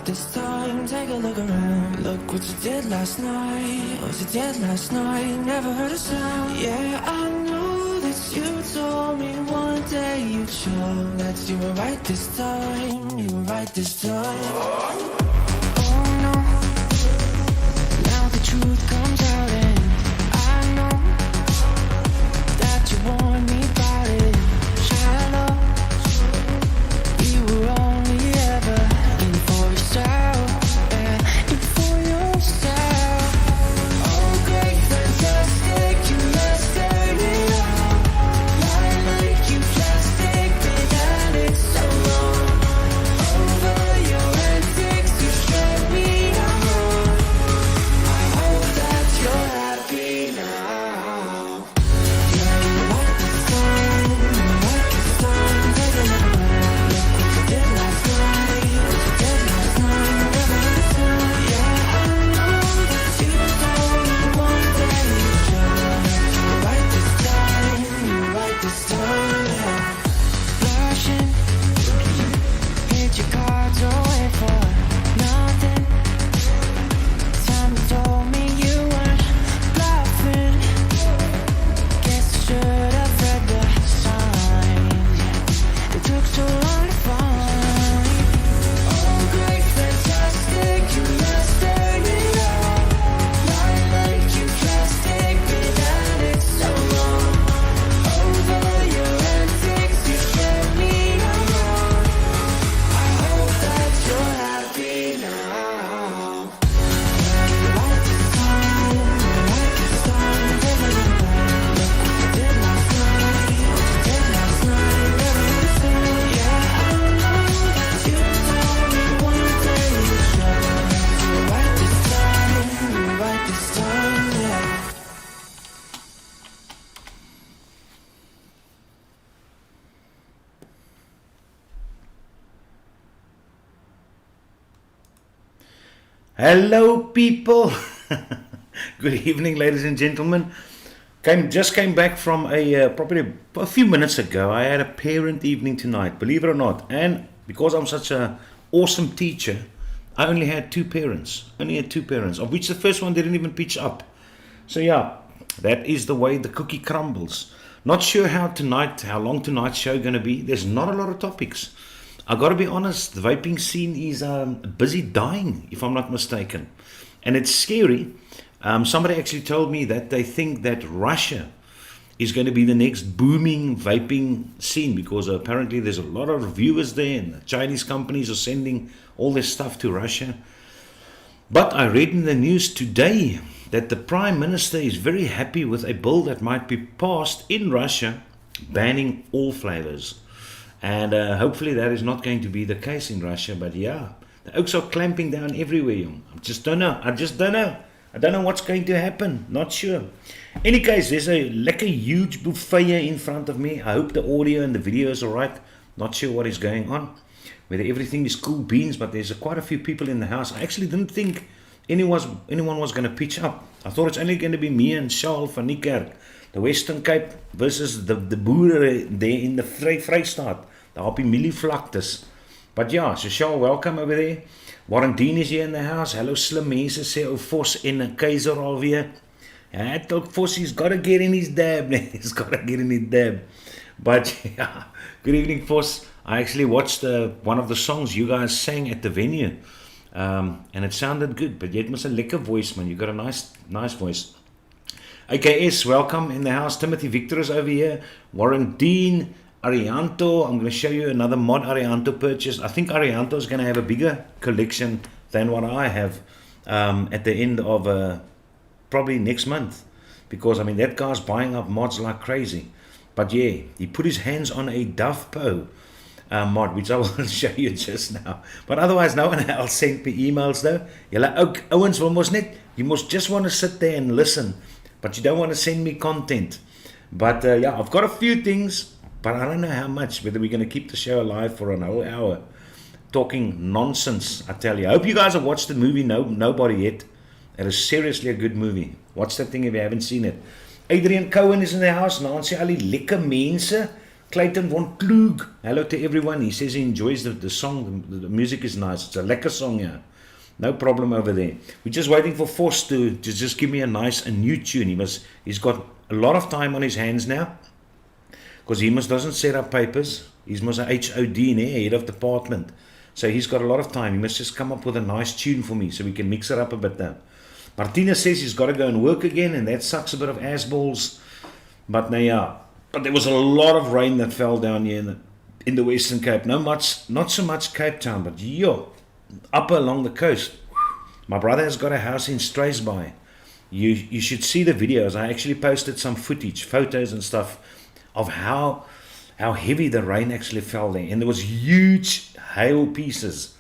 this time, take a look around. Look what you did last night, what you did last night. Never heard a sound. Yeah, I know that you told me one day you'd show that you were right this time, you were right this time. Oh no, now the truth comes out and I know that you want me about it. Shallow, you were only ever in for yourself, yeah, in for yourself. Oh great, fantastic, you mastered it all. Lie like you plastic, been at it so long. Over your antics, you scared me on. I hope that you're happy now. Yeah, you like this time, you like this time. Take a look around, look what you did last night, what you did last night. Never heard a sound. Yeah, I know that you told me one day you'd show that you were right this time, you were right this time. Yeah. Blushing, hid your cards away for nothing. Time you told me you weren't bluffing. Guess I should have read the signs. It took so long to find. Oh great, fantastic, you mastered it all. Lie like you plastic, been at it so long. Over your antics, you scared me on. I hope that you're happy now. Yeah, you like this time, you like this time. Take a look around, look what you did last night, what you did last night. Never heard a sound. Yeah, I know that you told me one day you'd show that you were right this time, you were right this time. Yeah. Hello, people. Good evening, ladies and gentlemen. Just came back from probably a few minutes ago. I had a parent evening tonight, believe it or not. And because I'm such a awesome teacher, I only had two parents. Of which the first one didn't even pitch up. So yeah, that is the way the cookie crumbles. Not sure how long tonight's show going to be. There's not a lot of topics. I got to be honest, the vaping scene is busy dying, if I'm not mistaken. And it's scary. Somebody actually told me that they think that Russia is going to be the next booming vaping scene because apparently there's a lot of reviewers there and the Chinese companies are sending all their stuff to Russia. But I read in the news today that the Prime Minister is very happy with a bill that might be passed in Russia banning all flavors. And hopefully that is not going to be the case in Russia. But yeah, the oaks are clamping down everywhere, young. I just don't know. I don't know what's going to happen. Not sure. Any case, there's a lekker huge buffet here in front of me. I hope the audio and the video is alright. Not sure what is going on. Whether everything is cool beans, but there's quite a few people in the house. I actually didn't think anyone was going to pitch up. I thought it's only going to be me and Charles van Niekerk. The Western Cape versus the boere there in the Vrystaat, the Happy Millie vlaktes. But yeah, so Charles, welcome over there. Warren Dean is here in the house. Hello, slim mense, sê ou Vos en Keizer alweer. Ja, talk Vos, he's got to get in his dab. He's got to get in his dab. But yeah, good evening, Vos. I actually watched one of the songs you guys sang at the venue. And it sounded good, but yet must a lekker voice, man. You got a nice voice. AKS, welcome in the house. Timothy Victor is over here. Warren Dean, Arianto. I'm going to show you another mod Arianto purchase. I think Arianto is going to have a bigger collection than what I have at the end of probably next month. Because, I mean, that guy's buying up mods like crazy. But yeah, he put his hands on a Dove Po mod, which I will show you just now. But otherwise, no one else sent me emails though. Julle ook ouens wil mos net, you must just want to sit there and listen. But you don't want to send me content. But yeah, I've got a few things, but I don't know how much, whether we're going to keep the show alive for an whole hour. Talking nonsense, I tell you. I hope you guys have watched the movie Nobody yet. It is seriously a good movie. Watch that thing if you haven't seen it. Adrian Cohen is in the house. Nou, ons sê al die lekker mense Clayton von Klug, hello to everyone. He says he enjoys the song. The music is nice. It's a lekker song, yeah. No problem over there. We're just waiting for Force to just give me a new tune. He's got a lot of time on his hands now, because he doesn't set up papers. He's a HOD, head of department. So he's got a lot of time. He must just come up with a nice tune for me so we can mix it up a bit now. Martina says he's got to go and work again, and that sucks a bit of ass balls. But but there was a lot of rain that fell down here in the Western Cape. Not so much Cape Town, but up along the coast. My brother has got a house in Struisbaai. You should see the videos. I actually posted some footage, photos and stuff of how heavy the rain actually fell there. And there was huge hail pieces,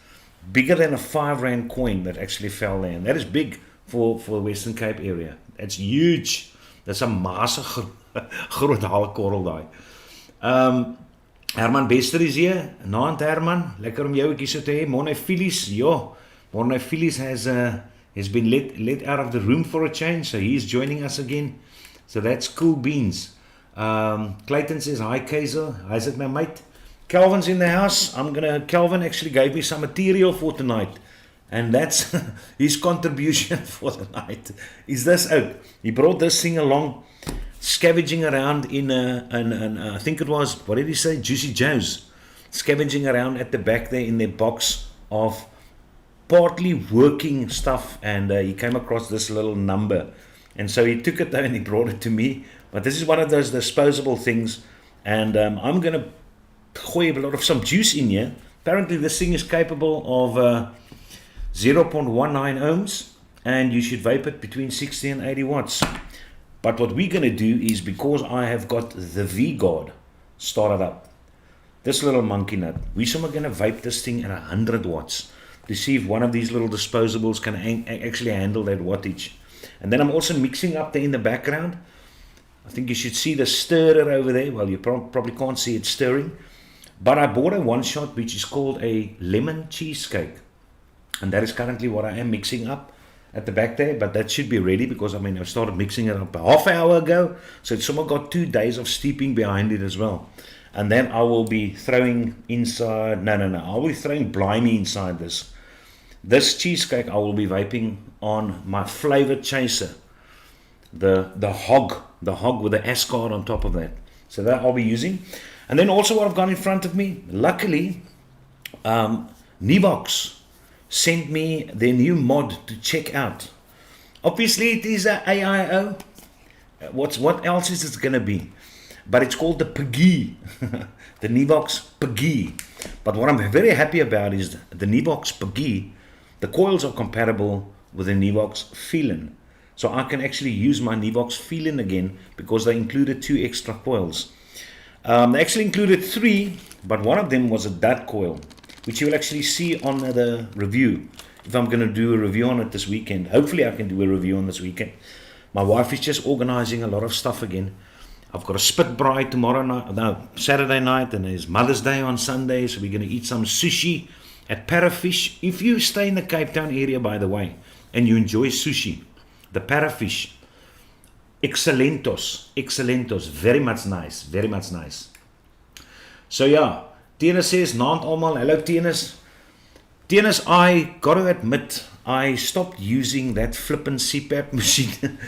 bigger than a 5 rand coin, that actually fell there. And that is big for the Western Cape area. That's huge. That's a massive groot haalkorrel daai. Herman Bester is here. Naand Herman, lekker om jou hier so te hê. Morne Phyllis, Morne Phyllis has been let out of the room for a change, so he's joining us again. So that's cool beans. Clayton says, hi Kaiser, how's it my mate? Calvin's in the house. Calvin actually gave me some material for tonight, and that's his contribution for the night. Is this out? He brought this thing along, scavenging around in I think it was, what did he say? Juicy Joe's. Scavenging around at the back there in their box of partly working stuff, and he came across this little number, and so he took it there and he brought it to me. But this is one of those disposable things, and I'm going to gooi a lot of some juice in here. Apparently this thing is capable of 0.19 ohms, and you should vape it between 60 and 80 watts. But what we're going to do is, because I have got the V-Guard started up, this little monkey nut, we're going to vape this thing at 100 watts to see if one of these little disposables can actually handle that wattage. And then I'm also mixing up there in the background. I think you should see the stirrer over there. Well, you probably can't see it stirring. But I bought a one-shot which is called a lemon cheesecake. And that is currently what I am mixing up at the back there. But that should be ready, because I started mixing it up a half hour ago. So it's somewhat got 2 days of steeping behind it as well. And then I will be throwing inside, I will be throwing blimey inside this. This cheesecake I will be vaping on my flavored chaser. The hog with the S card on top of that. So that I'll be using. And then also what I've got in front of me, luckily, Nivox sent me their new mod to check out. Obviously it is a AIO. What else is it going to be? But it's called the Piggy. The Nivox Piggy. But what I'm very happy about is the Nivox Piggy, the coils are compatible with the Nivox Felin. So I can actually use my Nivox Felin again, because they included 2 extra coils. They actually included 3, but one of them was a dud coil, which you will actually see on the review. If I'm going to do a review on it this weekend. Hopefully I can do a review on this weekend. My wife is just organizing a lot of stuff again. I've got a spit braai Saturday night, and there's Mother's Day on Sunday, so we're going to eat some sushi at Parafish. If you stay in the Cape Town area, by the way, and you enjoy sushi, the Parafish, excellentos, very much nice. So yeah, Tennis says, naand almal, hello Tennis. Tennis, I got to admit, I stopped using that flippin' CPAP machine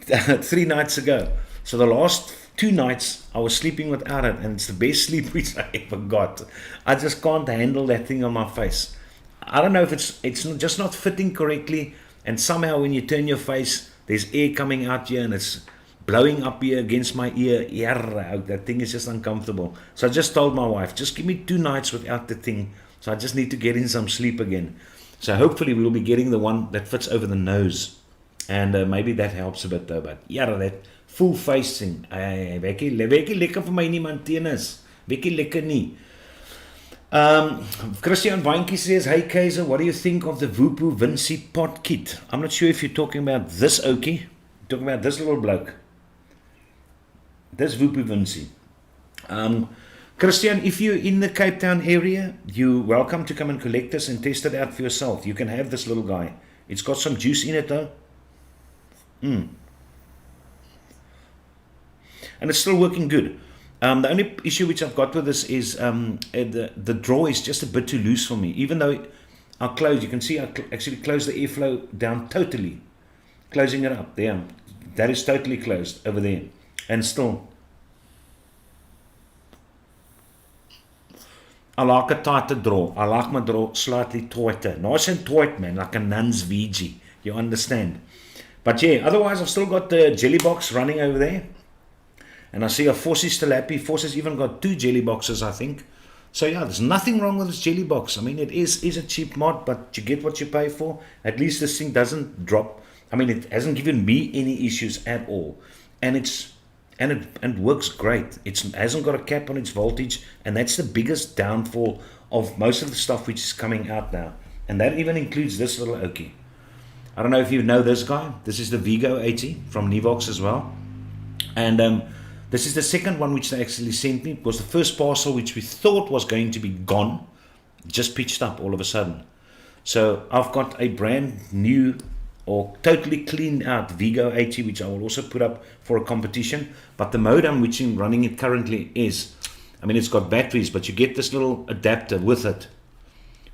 3 nights ago. So the last 2 nights I was sleeping without it, and it's the best sleep which I ever got. I just can't handle that thing on my face. I don't know if it's just not fitting correctly, and somehow when you turn your face, there's air coming out here and it's blowing up here against my ear. That thing is just uncomfortable. So I just told my wife, just give me 2 nights without the thing. So I just need to get in some sleep again. So hopefully we'll be getting the one that fits over the nose. And maybe that helps a bit though. But that full face thing. Wekkie lekker vir my nie, man, Tennis. Wekkie lekker nie. Christian Weinke says, hey Kaiser, what do you think of the Vupu Vinci pot kit? I'm not sure if you're talking about this Okie. You're talking about this little bloke. This Vupu Vinci. Christian, if you're in the Cape Town area, you're welcome to come and collect this and test it out for yourself. You can have this little guy. It's got some juice in it though. And it's still working good. The only issue which I've got with this is the draw is just a bit too loose for me. Even though I'll close, you can see I actually close the airflow down totally, closing it up there. That is totally closed over there, and still I like a tighter draw. I like my draw slightly tighter, nice and tight, man, like a nun's VG. You understand? But yeah, otherwise I've still got the jelly box running over there. And I see a Force is still happy. Force has even got 2 jelly boxes, I think. So yeah, there's nothing wrong with this jelly box. I mean, it is a cheap mod, but you get what you pay for. At least this thing doesn't drop. I mean, it hasn't given me any issues at all. And it works great. It hasn't got a cap on its voltage, and that's the biggest downfall of most of the stuff which is coming out now. And that even includes this little Okie. I don't know if you know this guy. This is the Vigo 80 from Nivox as well. And this is the second one which they actually sent me. It was the first parcel which we thought was going to be gone, just pitched up all of a sudden. So I've got a brand new or totally cleaned out Vigo 80, which I will also put up for a competition. But the modem which I'm running it currently is, I mean, it's got batteries, but you get this little adapter with it,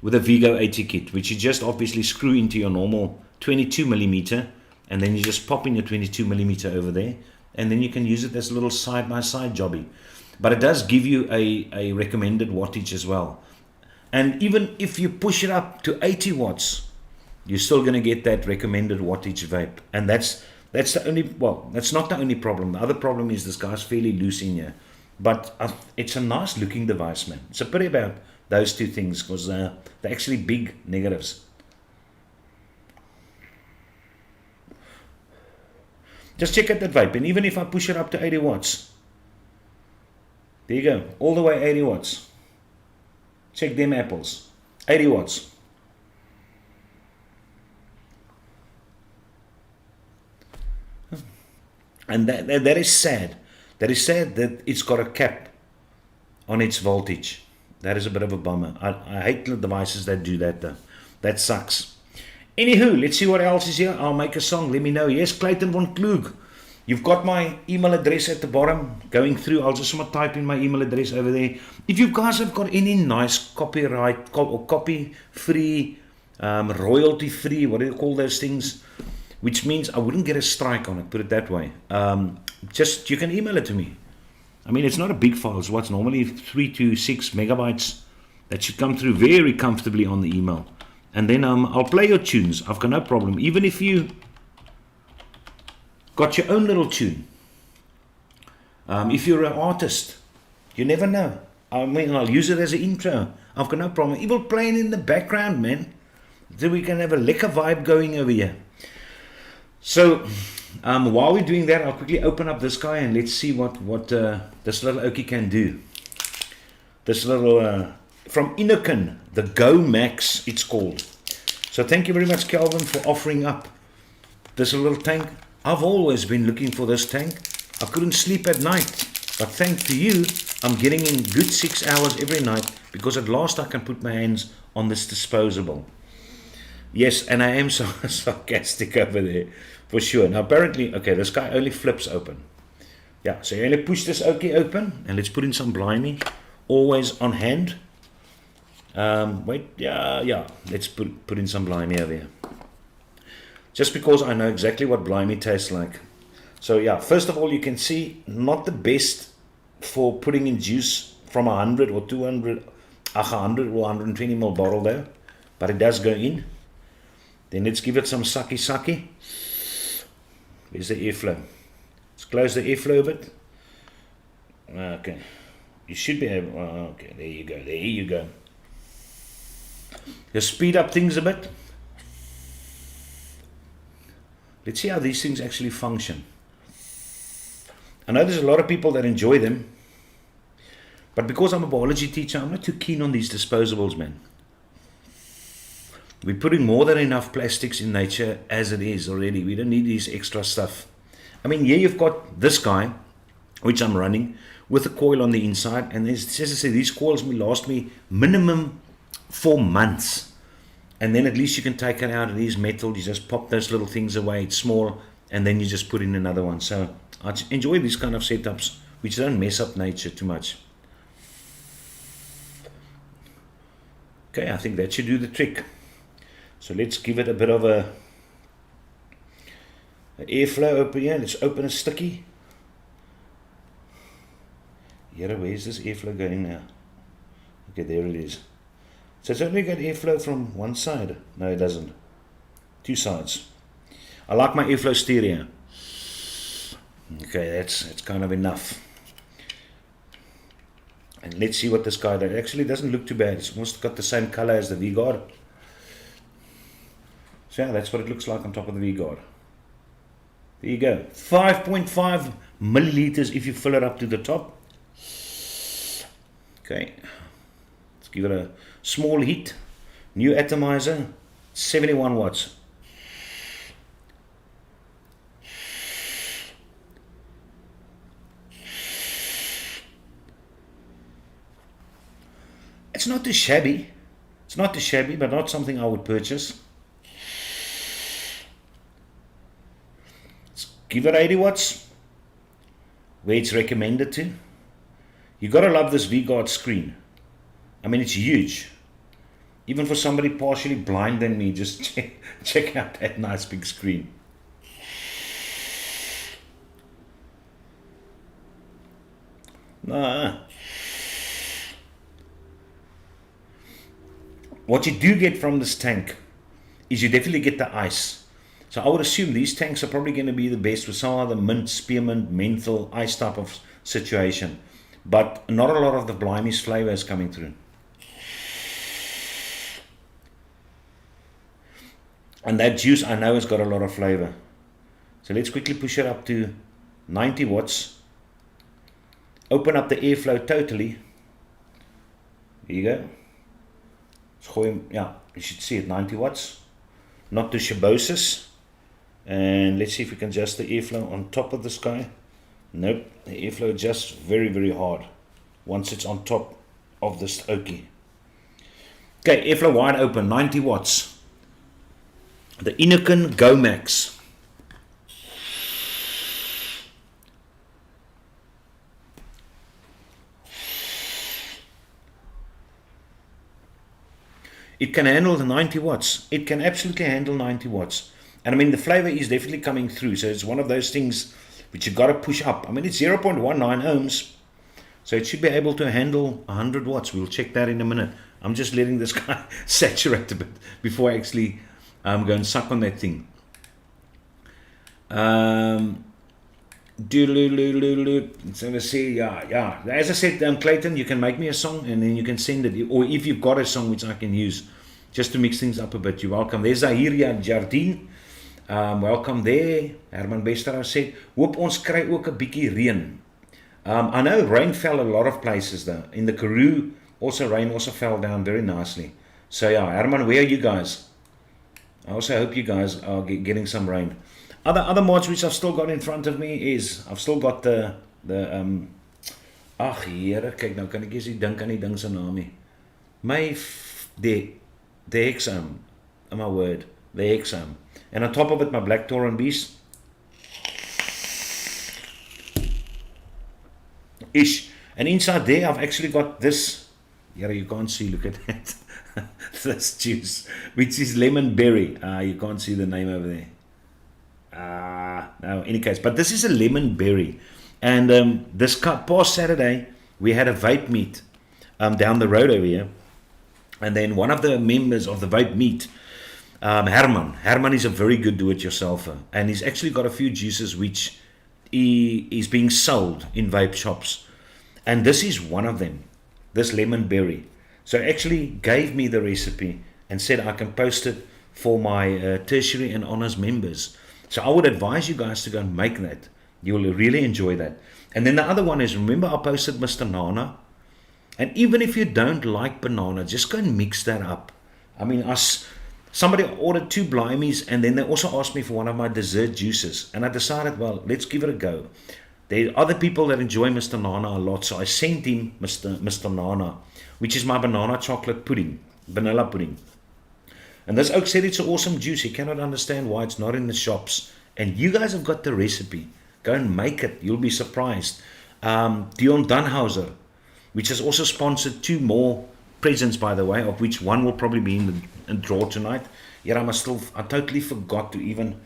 with a Vigo 80 kit, which you just obviously screw into your normal 22mm, and then you just pop in your 22mm over there, and then you can use it as a little side-by-side jobby. But it does give you a recommended wattage as well. And even if you push it up to 80 watts, you're still going to get that recommended wattage vape. And that's the only, well, that's not the only problem. The other problem is this guy's fairly loose in here. But it's a nice looking device, man. It's a pity about those two things, because they're actually big negatives. Just check out that vape, and even if I push it up to 80 watts, there you go, all the way 80 watts. Check them apples, 80 watts. And that is sad. That is sad that it's got a cap on its voltage. That is a bit of a bummer. I hate the devices that do that though. That sucks. Anywho, let's see what else is here. I'll make a song. Let me know. Yes, Clayton von Klug. You've got my email address at the bottom. Going through, I'll just type in my email address over there. If you guys have got any nice copyright or copy-free, royalty-free, what do you call those things? Which means I wouldn't get a strike on it, put it that way. Just, you can email it to me. I mean, it's not a big file. It's what's normally 3 to 6 megabytes. That should come through very comfortably on the email. And then I'll play your tunes. I've got no problem. Even if you got your own little tune. If you're an artist, you never know. I mean, I'll use it as an intro. I've got no problem. Even playing in the background, man. So we can have a lekker vibe going over here. So, while we're doing that, I'll quickly open up this guy and let's see what this little Okie can do. This little... from Inokin, the Go Max, it's called. So thank you very much, Calvin, for offering up this little tank. I've always been looking for this tank. I couldn't sleep at night, but thanks to you, I'm getting in good 6 hours every night, because at last I can put my hands on this disposable. Yes, and I am so sarcastic over there, for sure. Now apparently, okay, this guy only flips open. Yeah, so you only push this Okie open, and let's put in some blimey, always on hand. Wait, yeah, let's put in some blimey over here. Just because I know exactly what blimey tastes like. So yeah, first of all, you can see, not the best for putting in juice from 100 or 200, 100 or 120 ml bottle though, but it does go in. Then let's give it some sake. Where's the airflow? Let's close the airflow a bit. Okay, you should be able, okay, there you go. Just speed up things a bit. Let's see how these things actually function. I know there's a lot of people that enjoy them, but because I'm a biology teacher, I'm not too keen on these disposables, man. We're putting more than enough plastics in nature as it is already. We don't need these extra stuff. I mean, here you've got this guy, which I'm running, with a coil on the inside, and as I say, these coils will last me minimum 4 months. And then at least you can take it out. It is metal. You just pop those little things away. It's small, and then you just put in another one. So I enjoy these kind of setups which don't mess up nature too much. Okay, I think that should do the trick. So let's give it a bit of a airflow open here. Let's open a sticky. Here, where's this airflow going now? Okay, there it is. So it's only got airflow from one side. No, it doesn't. Two sides. I like my airflow stereo. Okay, that's kind of enough. And let's see what this guy does. It actually doesn't look too bad. It's almost got the same color as the V-Guard. So yeah, that's what it looks like on top of the V-Guard. There you go. 5.5 milliliters if you fill it up to the top. Okay. Let's give it a small heat. New atomizer. 71 watts. It's not too shabby. It's not too shabby, but not something I would purchase. Let's give it 80 watts, where it's recommended to. You gotta love this V-Guard screen. I mean, it's huge. Even for somebody partially blind than me, just check out that nice big screen. What you do get from this tank is you definitely get the ice. So I would assume these tanks are probably going to be the best with some of the mint, spearmint, menthol, ice type of situation. But not a lot of the Blimey's flavor is coming through. And that juice I know has got a lot of flavor. So let's quickly push it up to 90 watts. Open up the airflow totally. There you go. Yeah, you should see it, 90 watts. Not too shabosis. And let's see if we can adjust the airflow on top of this guy. Nope, the airflow adjusts very, very hard once it's on top of this oakie. Okay, airflow wide open, 90 watts. The Inokin Go Max. It can handle the 90 watts. It can absolutely handle 90 watts. And I mean, the flavor is definitely coming through. So it's one of those things which you've got to push up. I mean, it's 0.19 ohms. So it should be able to handle 100 watts. We'll check that in a minute. I'm just letting this guy saturate a bit before I actually go and suck on that thing. So let's see, yeah. As I said, Clayton, you can make me a song and then you can send it. Or if you've got a song which I can use, just to mix things up a bit, you're welcome. There's Zahiria Jardine. Welcome there. Herman Bester said, hoop ons kry ook 'n bietjie reën. I know rain fell a lot of places though. In the Karoo, also rain also fell down very nicely. So yeah, Herman, where are you guys? I also hope you guys are getting some rain. Other mods which I've still got in front of me is, I've still got the ag here, kyk nou kan ek eens dink aan die ding se naam nie. The Hexam, oh my word, the Hexam. And on top of it, my Black Tauren Beast. And inside there, I've actually got this. Yeah, you can't see, look at that. This juice, which is lemon berry. You can't see the name over there. No, in any case, but this is a lemon berry. And this past Saturday, we had a vape meet down the road over here. And then one of the members of the vape meet, Herman is a very good do-it-yourselfer. And he's actually got a few juices which is being sold in vape shops. And this is one of them, this lemon berry. So he actually gave me the recipe and said I can post it for my tertiary and honors members. So I would advise you guys to go and make that. You'll really enjoy that. And then the other one is, remember I posted Mr. Nana? And even if you don't like banana, just go and mix that up. I mean, somebody ordered 2 blimies and then they also asked me for one of my dessert juices. And I decided, well, let's give it a go. There are other people that enjoy Mr. Nana a lot. So I sent him Mr. Nana, which is my banana chocolate pudding, vanilla pudding. And this oak said it's an awesome juice. He cannot understand why it's not in the shops. And you guys have got the recipe. Go and make it. You'll be surprised. Dion Dunhauser, which has also sponsored 2 more presents, by the way, of which one will probably be in the draw tonight. Yet I totally forgot to even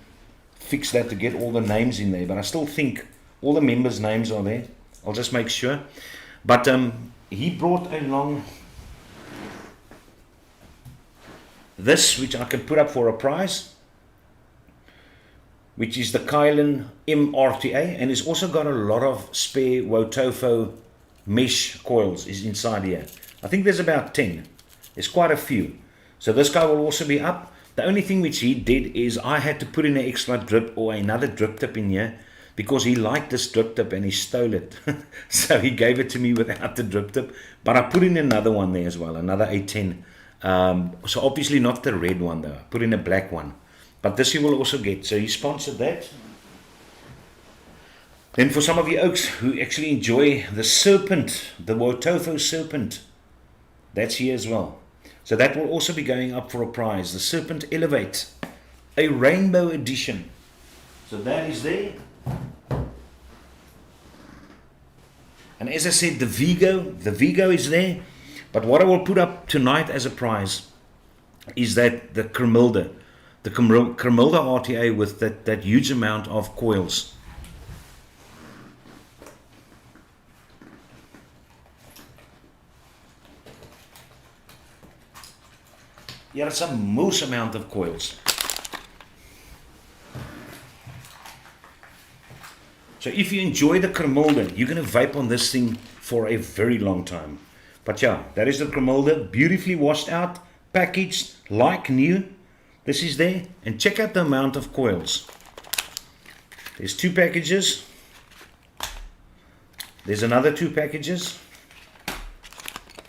fix that to get all the names in there, but I still think all the members' names are there. I'll just make sure. But he brought along this, which I can put up for a prize, which is the Kylan MRTA, and it's also got a lot of spare Wotofo mesh coils is inside here. I think there's about 10. There's quite a few. So this guy will also be up. The only thing which he did is I had to put in an extra drip or another drip tip in here because he liked this drip tip and he stole it. So he gave it to me without the drip tip. But I put in another one there as well, another 810. So obviously not the red one though. I put in a black one. But this you will also get. So he sponsored that. Then for some of you oaks who actually enjoy the serpent, the Wotofo serpent, that's here as well. So that will also be going up for a prize. The Serpent Elevate, a rainbow edition. So that is there. And as I said, the Vigo is there. But what I will put up tonight as a prize is that the Cremilda, RTA with that huge amount of coils. Here are some most amount of coils. So if you enjoy the Cremilda, you're going to vape on this thing for a very long time. But yeah, that is the Cremilda, beautifully washed out, packaged like new. This is there, and check out the amount of coils. There's 2 packages. There's another 2 packages.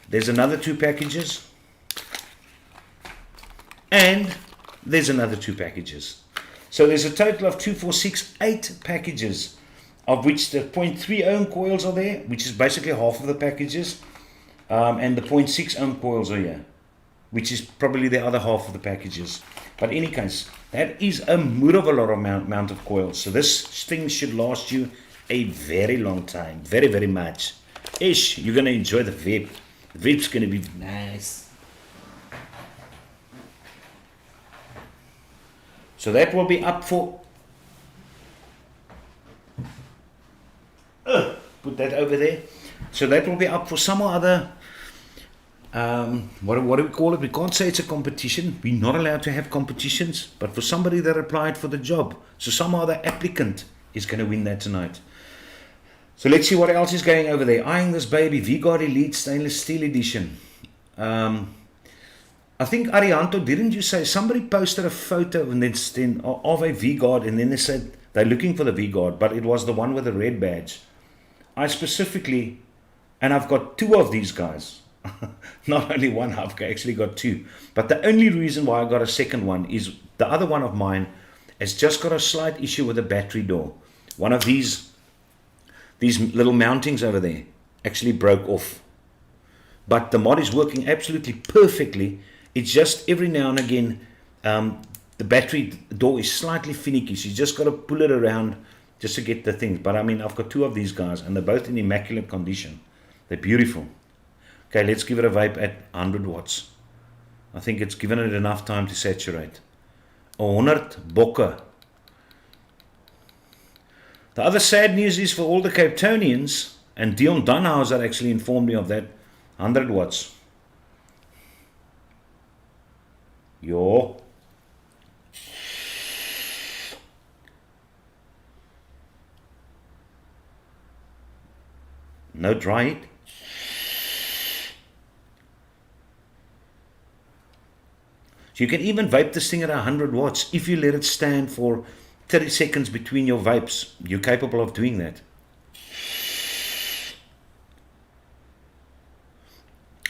There's another 2 packages. And there's another 2 packages. So there's a total of 2, 4, 6, 8 packages, of which the 0.3 ohm coils are there, which is basically half of the packages, and the 0.6 ohm coils are here, which is probably the other half of the packages. But in any case, that is a mood of a lot of amount of coils. So this thing should last you a very long time, very, very much. Ish, you're going to enjoy the vape. The vape's going to be nice. So that will be up for, put that over there. So that will be up for some other, what do we call it? We can't say it's a competition. We're not allowed to have competitions, but for somebody that applied for the job. So some other applicant is going to win that tonight. So let's see what else is going over there. Eyeing this baby, V-Guard Elite Stainless Steel Edition. I think Arianto, didn't you say somebody posted a photo and then of a V-Guard, and then they said they're looking for the V-Guard, but it was the one with the red badge. I specifically, and I've got 2 of these guys. Not only one, I've actually got 2. But the only reason why I got a second one is the other one of mine has just got a slight issue with the battery door. One of these little mountings over there actually broke off. But the mod is working absolutely perfectly. It's just every now and again, the battery door is slightly finicky. So you just got to pull it around just to get the things. But I mean, I've got 2 of these guys, and they're both in immaculate condition. They're beautiful. Okay, let's give it a vape at 100 watts. I think it's given it enough time to saturate. 100 bokke. The other sad news is for all the Cape Townians, and Dion Dunhauser actually informed me of that, 100 watts. Yo. No dry heat. So you can even vape this thing at 100 watts. If you let it stand for 30 seconds between your vapes, you're capable of doing that.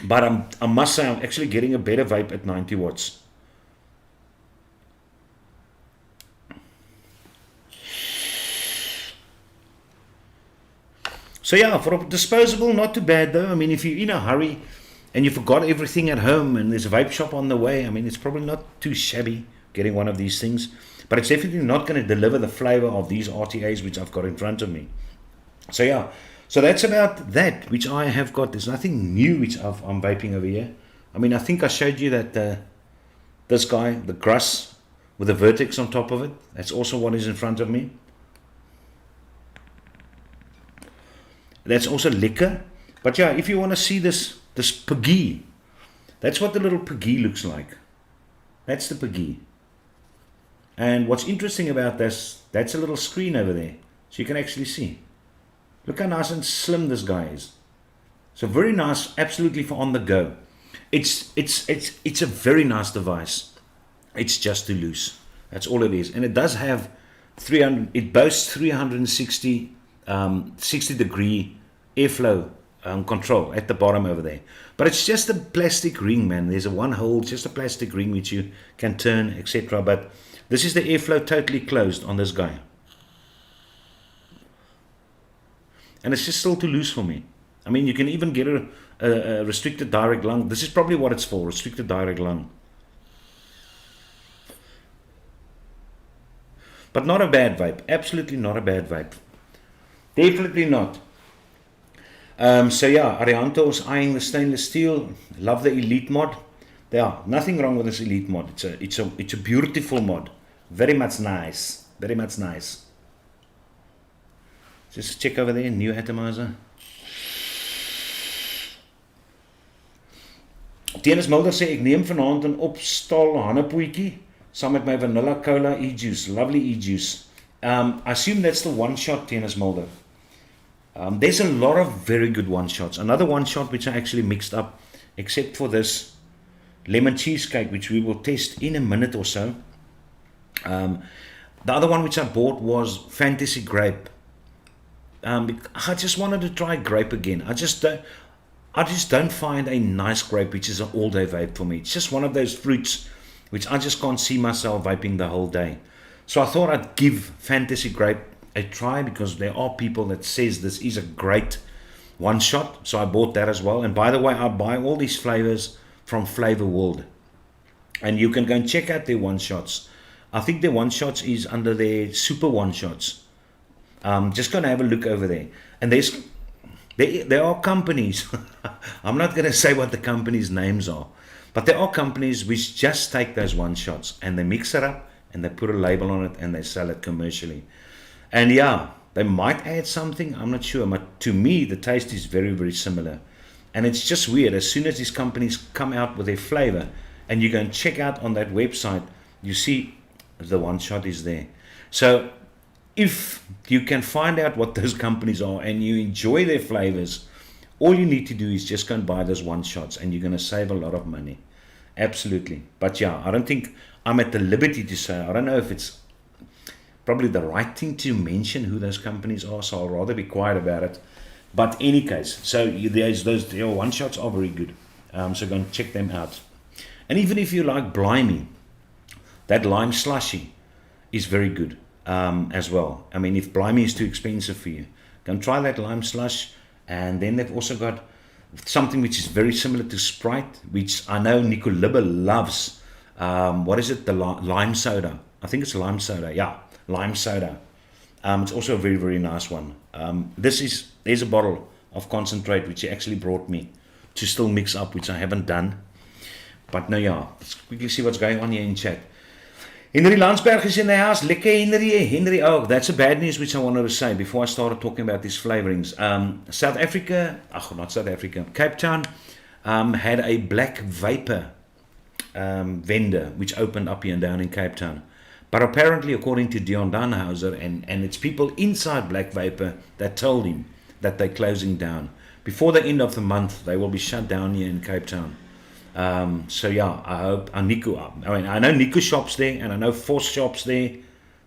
But I must say, I'm actually getting a better vape at 90 watts. So yeah, for a disposable, not too bad though. I mean, if you're in a hurry and you forgot everything at home and there's a vape shop on the way, I mean, it's probably not too shabby getting one of these things. But it's definitely not going to deliver the flavor of these RTAs which I've got in front of me. So yeah, So that's about that, which I have got. There's nothing new which I'm vaping over here. I mean, I think I showed you that this guy, the Gruss, with a vertex on top of it. That's also what is in front of me. That's also liquor. But yeah, if you want to see this Peggy, that's what the little Peggy looks like. That's the Peggy. And what's interesting about this, that's a little screen over there. So you can actually see. Look how nice and slim this guy is. So very nice, absolutely for on the go. It's a very nice device. It's just too loose. That's all it is. And it does have 300, it boasts 360 60 degree airflow control at the bottom over there. But it's just a plastic ring, man. There's a one hole, just a plastic ring which you can turn, etc. But this is the airflow totally closed on this guy. And it's just still too loose for me. I mean, you can even get a restricted direct lung. This is probably what it's for, restricted direct lung. But not a bad vape. Absolutely not a bad vape. Definitely not. So yeah, Arianto is eyeing the stainless steel. Love the Elite mod. Yeah, nothing wrong with this Elite mod. It's a beautiful mod. Very much nice. Very much nice. Just check over there, new atomizer. Tennis Mulder sê ek neem vanaand 'n opstal hannepoetjie saam met my vanilla cola e-juice, lovely e-juice. I assume that's the one shot, Tennis Mulder. There's a lot of very good one shots. Another one shot which I actually mixed up, except for this lemon cheesecake, which we will test in a minute or so. The other one which I bought was Fantasy Grape. I just wanted to try grape again. I just don't find a nice grape which is an all-day vape for me. It's just one of those fruits which I just can't see myself vaping the whole day. So I thought I'd give Fantasy Grape a try, because there are people that says this is a great one shot. So I bought that as well. And by the way, I buy all these flavors from Flavor World, and you can go and check out their one shots. I think their one shots is under their super one shots. Just gonna have a look over there. And there are companies. I'm not gonna say what the companies' names are, but there are companies which just take those one shots and they mix it up and they put a label on it and they sell it commercially. And yeah, they might add something, I'm not sure, but to me the taste is very, very similar. And it's just weird, as soon as these companies come out with their flavor and you go and check out on that website, you see the one shot is there. So if you can find out what those companies are and you enjoy their flavors, all you need to do is just go and buy those one shots and you're going to save a lot of money. Absolutely. But yeah, I don't think I'm at the liberty to say, I don't know if it's probably the right thing to mention who those companies are, so I'll rather be quiet about it. But any case, so there's those one shots are very good. So go and check them out. And even if you like Blimey, that lime slushy is very good as well. I mean, if Blimey is too expensive for you, go and try that lime slush. And then they've also got something which is very similar to Sprite, which I know Nico Libber loves. What is it? The lime soda. I think it's lime soda. Yeah, lime soda. It's also a very, very nice one. There's a bottle of concentrate which he actually brought me to still mix up, which I haven't done. But no, yeah, let's quickly see what's going on here in chat. Henry Landsberg is in the house. Lekker Henry. Oh, that's a bad news which I wanted to say before I started talking about these flavorings. South Africa, not South Africa, Cape Town had a black vapor vendor which opened up here and down in Cape Town. But apparently, according to Dion Danhauser and it's people inside Black Vapor that told him that they're closing down. Before the end of the month, they will be shut down here in Cape Town. So yeah, I hope I know Nico shops there and I know Force shops there.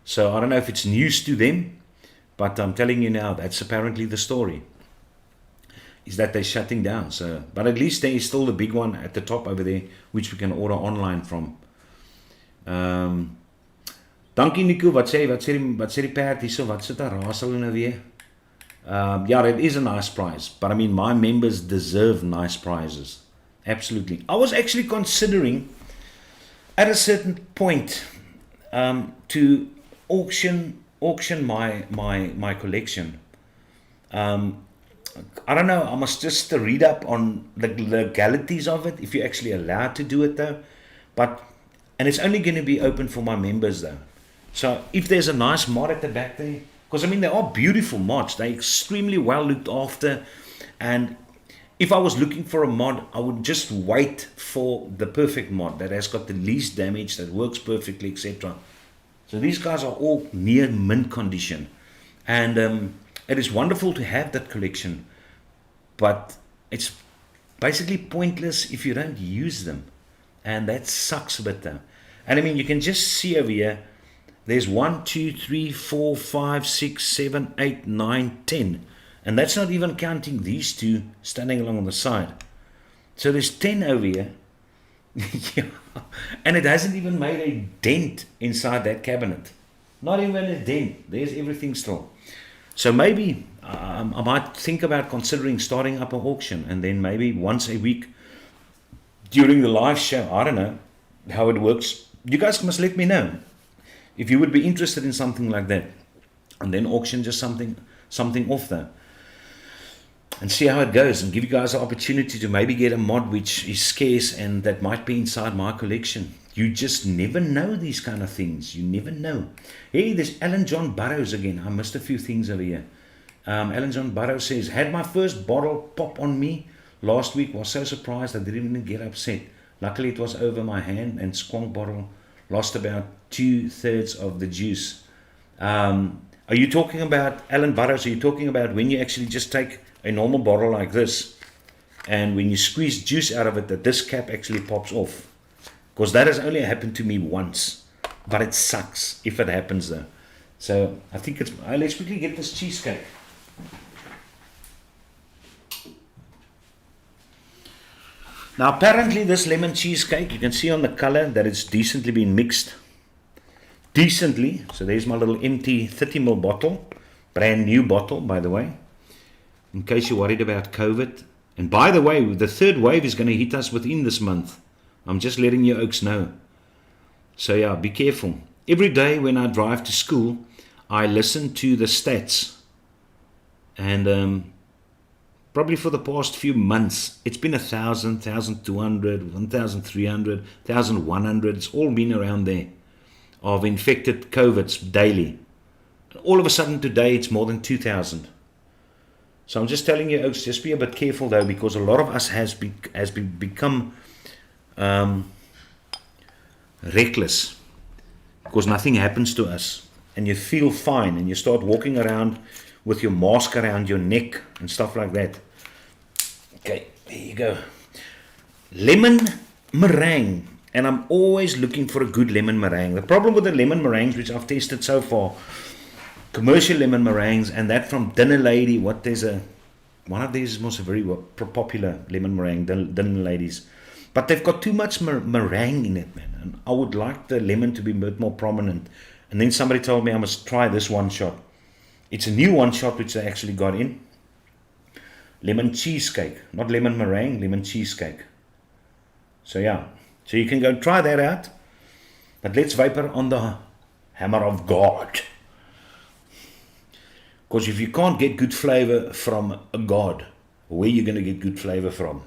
So I don't know if it's news to them, but I'm telling you now, that's apparently the story. Is that they're shutting down. So, but at least there is still the big one at the top over there, which we can order online from. Dankie Nico, wat sê die perd hierso, wat sit 'n raas hulle nou weer? Yeah, it is a nice prize, but I mean my members deserve nice prizes. Absolutely. I was actually considering at a certain point to auction my collection. I don't know, I must just read up on the legalities of it, if you're actually allowed to do it though. But, and it's only going to be open for my members though. So if there's a nice mod at the back there, because I mean, they are beautiful mods, they're extremely well looked after. And if I was looking for a mod, I would just wait for the perfect mod that has got the least damage, that works perfectly, etc. So these guys are all near mint condition. And it is wonderful to have that collection, but it's basically pointless if you don't use them. And that sucks a bit though. And I mean, you can just see over here, there's 1, 2, 3, 4, 5, 6, 7, 8, 9, 10. And that's not even counting these two standing along on the side. So there's 10 over here. Yeah. And it hasn't even made a dent inside that cabinet. Not even a dent. There's everything still. So maybe I might think about considering starting up an auction, and then maybe once a week during the live show, I don't know how it works. You guys must let me know if you would be interested in something like that, and then auction just something off there and see how it goes, and give you guys an opportunity to maybe get a mod which is scarce and that might be inside my collection. You just never know these kind of things. You never know. Hey, there's Alan John Burrows again. I missed a few things over here. Alan John Burrows says, had my first bottle pop on me last week. Was so surprised I didn't even get upset. Luckily it was over my hand, and squonk bottle lost about 2/3 of the juice. Are you talking about, Alan Burrows, are you talking about when you actually just take a normal bottle like this, and when you squeeze juice out of it, that this cap actually pops off? Because that has only happened to me once, but it sucks if it happens though. So I think it's, let's quickly get this cheesecake. Now apparently this lemon cheesecake, you can see on the color that it's decently been mixed. Decently. So there's my little empty 30ml bottle, brand new bottle by the way, in case you're worried about COVID. And by the way, the third wave is going to hit us within this month. I'm just letting you oaks know. So yeah, be careful. Every day when I drive to school, I listen to the stats. And probably for the past few months, it's been 1,000, 1,200, 1,300, 1,100. It's all been around there of infected COVIDs daily. All of a sudden today, it's more than 2,000. So I'm just telling you, oaks, just be a bit careful though, because a lot of us has become reckless, because nothing happens to us, and you feel fine, and you start walking around with your mask around your neck and stuff like that. Okay, there you go. Lemon meringue, and I'm always looking for a good lemon meringue. The problem with the lemon meringues which I've tested so far, commercial lemon meringues, and that from Dinner Lady, one of these is most very popular lemon meringue, Dinner Ladies. But they've got too much meringue in it, man. And I would like the lemon to be a bit more prominent. And then somebody told me I must try this one shot. It's a new one shot which they actually got in. Lemon cheesecake. Not lemon meringue, lemon cheesecake. So yeah. So you can go try that out. But let's vapor on the hammer of God. Because if you can't get good flavor from a God, where are you going to get good flavor from?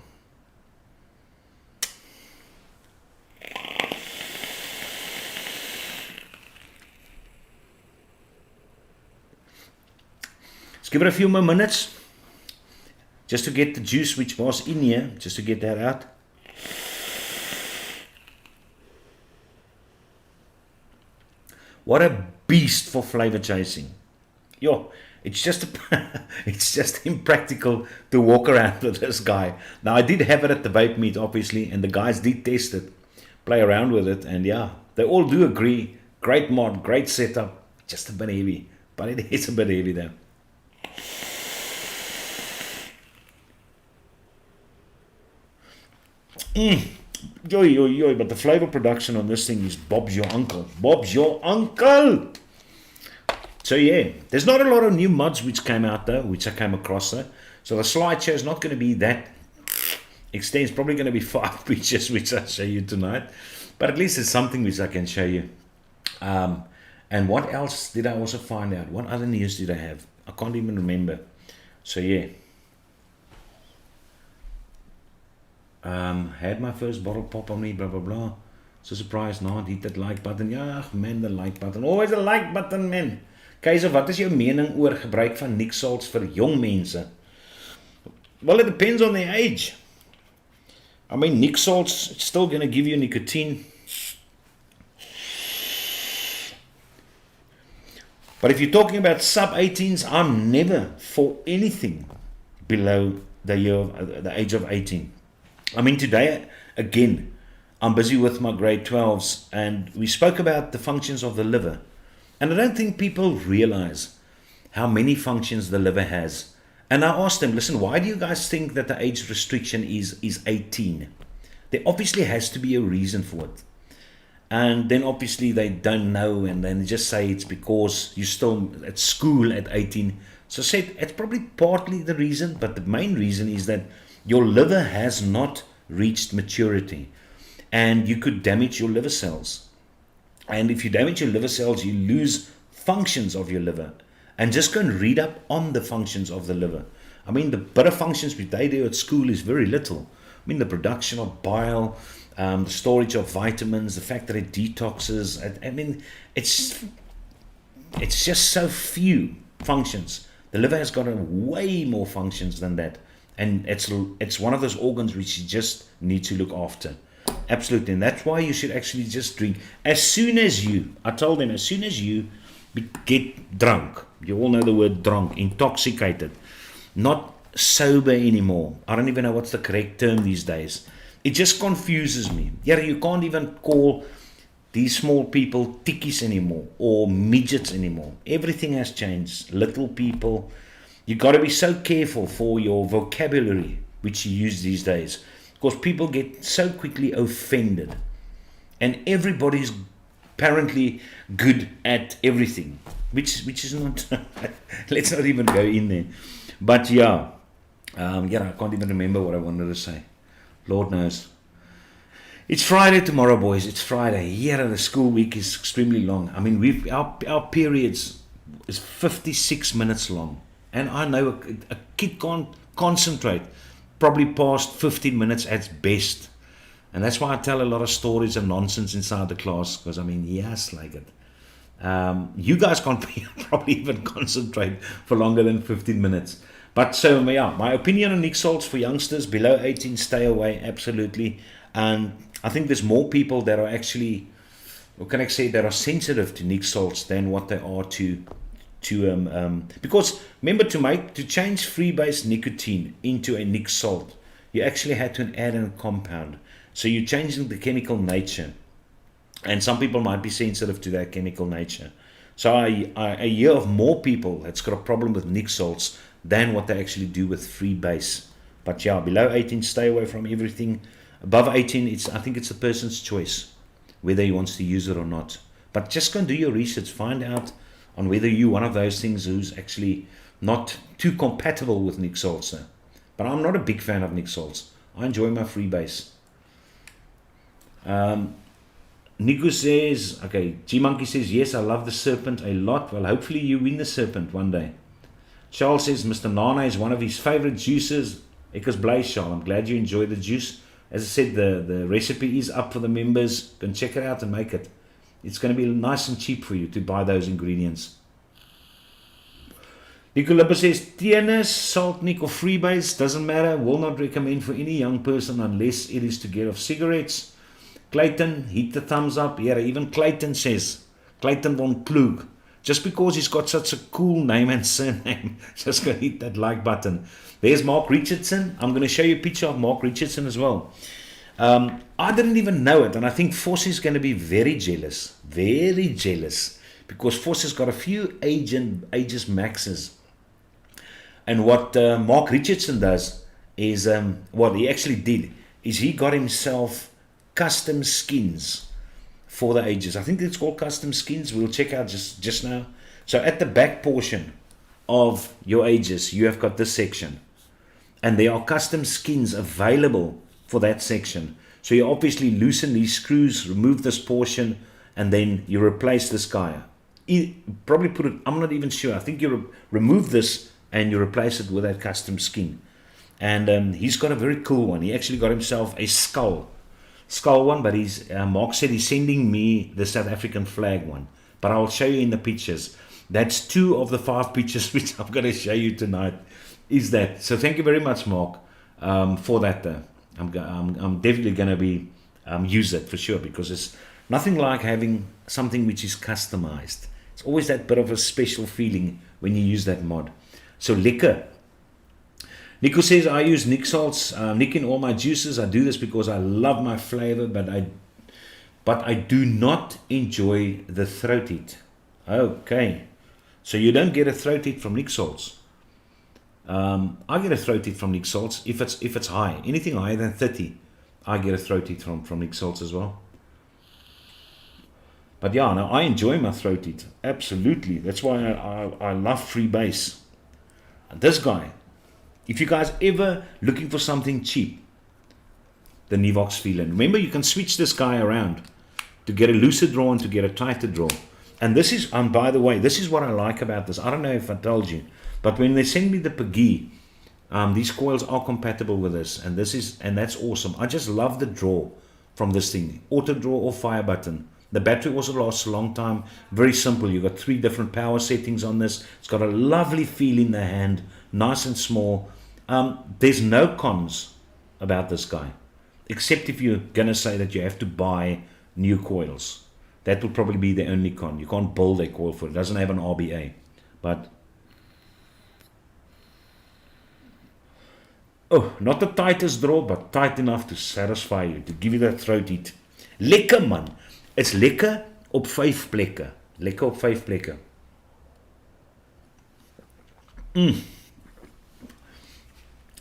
Let's give it a few more minutes just to get the juice which was in here, just to get that out. What a beast for flavor chasing. Yo, it's just impractical to walk around with this guy. Now I did have it at the vape meet obviously, and the guys did test it, play around with it, and yeah, they all do agree. Great mod, great setup, just a bit heavy, but it is a bit heavy though. But the flavor production on this thing is Bob's your uncle. Bob's your uncle! So yeah, there's not a lot of new mods which came out though, which I came across though. So the slideshow is not going to be that extensive. It's probably going to be 5 pictures which I'll show you tonight. But at least it's something which I can show you. And what else did I also find out? What other news did I have? I can't even remember. So yeah, Had my first bottle pop on me, blah, blah, blah. So surprised, not hit that like button. Ja, man, the like button. Always a like button, man. Keizer, wat is jou mening oor gebruik van Nick salts vir jong mense? Well, it depends on their age. I mean, Nick salts, it's still going to give you nicotine. But if you're talking about sub-18s, I'm never for anything below the age of 18. I mean, today, again, I'm busy with my grade 12s, and we spoke about the functions of the liver. And I don't think people realize how many functions the liver has. And I asked them, listen, why do you guys think that the age restriction is 18? There obviously has to be a reason for it. And then obviously they don't know, and then they just say it's because you're still at school at 18. So I said it's probably partly the reason, but the main reason is that your liver has not reached maturity, and you could damage your liver cells. And if you damage your liver cells, you lose functions of your liver. And just go and read up on the functions of the liver. I mean, the bit of functions which they do at school is very little. I mean, the production of bile, the storage of vitamins, the fact that it detoxes. I mean, it's just so few functions. The liver has got way more functions than that. And it's one of those organs which you just need to look after. Absolutely. And that's why you should actually just drink. I told them, as soon as you get drunk, you all know the word drunk, intoxicated, not sober anymore. I don't even know what's the correct term these days. It just confuses me. Yeah, you can't even call these small people tikkies anymore or midgets anymore. Everything has changed. Little people. You got to be so careful for your vocabulary which you use these days, because people get so quickly offended, and everybody's apparently good at everything, which is not. Let's not even go in there. But I can't even remember what I wanted to say. Lord knows. It's Friday tomorrow, boys. It's Friday. Yeah, the school week is extremely long. I mean, our periods is 56 minutes long, and I know a kid can't concentrate probably past 15 minutes at best. And that's why I tell a lot of stories and nonsense inside the class, because I mean, yes, like it. You guys can't probably even concentrate for longer than 15 minutes. But so, yeah, my opinion on Nick salts for youngsters below 18, stay away, absolutely. And I think there's more people that are actually, what can I say, that are sensitive to Nick salts than what they are to because remember, to change freebase nicotine into a Nick salt, you actually had to add in a compound. So you're changing the chemical nature, and some people might be sensitive to that chemical nature. So I hear of more people that's got a problem with Nick salts than what they actually do with freebase. But yeah, below 18, stay away from everything. Above 18, I think it's a person's choice whether he wants to use it or not. But just go and do your research, find out on whether you're one of those things who's actually not too compatible with Nick salts. But I'm not a big fan of Nick salts. I enjoy my freebase. Nico says, okay, G-Monkey says, yes, I love the serpent a lot. Well, hopefully you win the serpent one day. Charles says, Mr. Nana is one of his favorite juices. Ek is bly, Charles. I'm glad you enjoy the juice. As I said, the recipe is up for the members. Go and check it out and make it. It's going to be nice and cheap for you to buy those ingredients. Nicolippa says, TNS, salt, Nick, or freebase, doesn't matter. Will not recommend for any young person unless it is to get off cigarettes. Clayton, hit the thumbs up. Yeah, even Clayton says, Clayton von Plug. Just because he's got such a cool name and surname, just go hit that like button. There's Mark Richardson. I'm going to show you a picture of Mark Richardson as well. I didn't even know it, and I think Foss is going to be very jealous, because Foss has got a few ages maxes. And what Mark Richardson does is, what he actually did is he got himself custom skins for the ages. I think it's called custom skins. We'll check out just now. So at the back portion of your ages, you have got this section, and there are custom skins available for that section. So you obviously loosen these screws, remove this portion, and then you replace this guy. Probably put it, I'm not even sure, I think you remove this and you replace it with that custom skin. And he's got a very cool one. He actually got himself a skull one, but Mark said he's sending me the South African flag one. But I'll show you in the pictures. That's 2 of the 5 pictures which I'm going to show you tonight. Is that so? Thank you very much, Mark, for that. Though I'm definitely going to be use it for sure, because it's nothing like having something which is customized. It's always that bit of a special feeling when you use that mod. So lekker. Nico says, I use Nick salts, Nick in all my juices. I do this because I love my flavor, but I do not enjoy the throat heat. Okay, so you don't get a throat heat from Nick salts. I get a throat heat from Nick salts if it's high. Anything higher than 30, I get a throat heat from Nick salts as well. But yeah, no, I enjoy my throat heat, absolutely. That's why I love freebase. And this guy, if you guys ever looking for something cheap, the Nivox Feeling. Remember, you can switch this guy around to get a looser draw and to get a tighter draw. And this is, by the way, this is what I like about this. I don't know if I told you, but when they send me the Peggy, these coils are compatible with this, and that's awesome. I just love the draw from this thing. Auto draw or fire button. The battery also lasts a long time. Very simple. You've got 3 different power settings on this. It's got a lovely feel in the hand, nice and small. There's no cons about this guy, except if you're going to say that you have to buy new coils. That will probably be the only con. You can't build a coil for it. It doesn't have an RBA. But, oh, not the tightest draw, but tight enough to satisfy you, to give you that throat heat. Lekker, man. It's lekker op 5 plekke. Lekker op 5 plekke.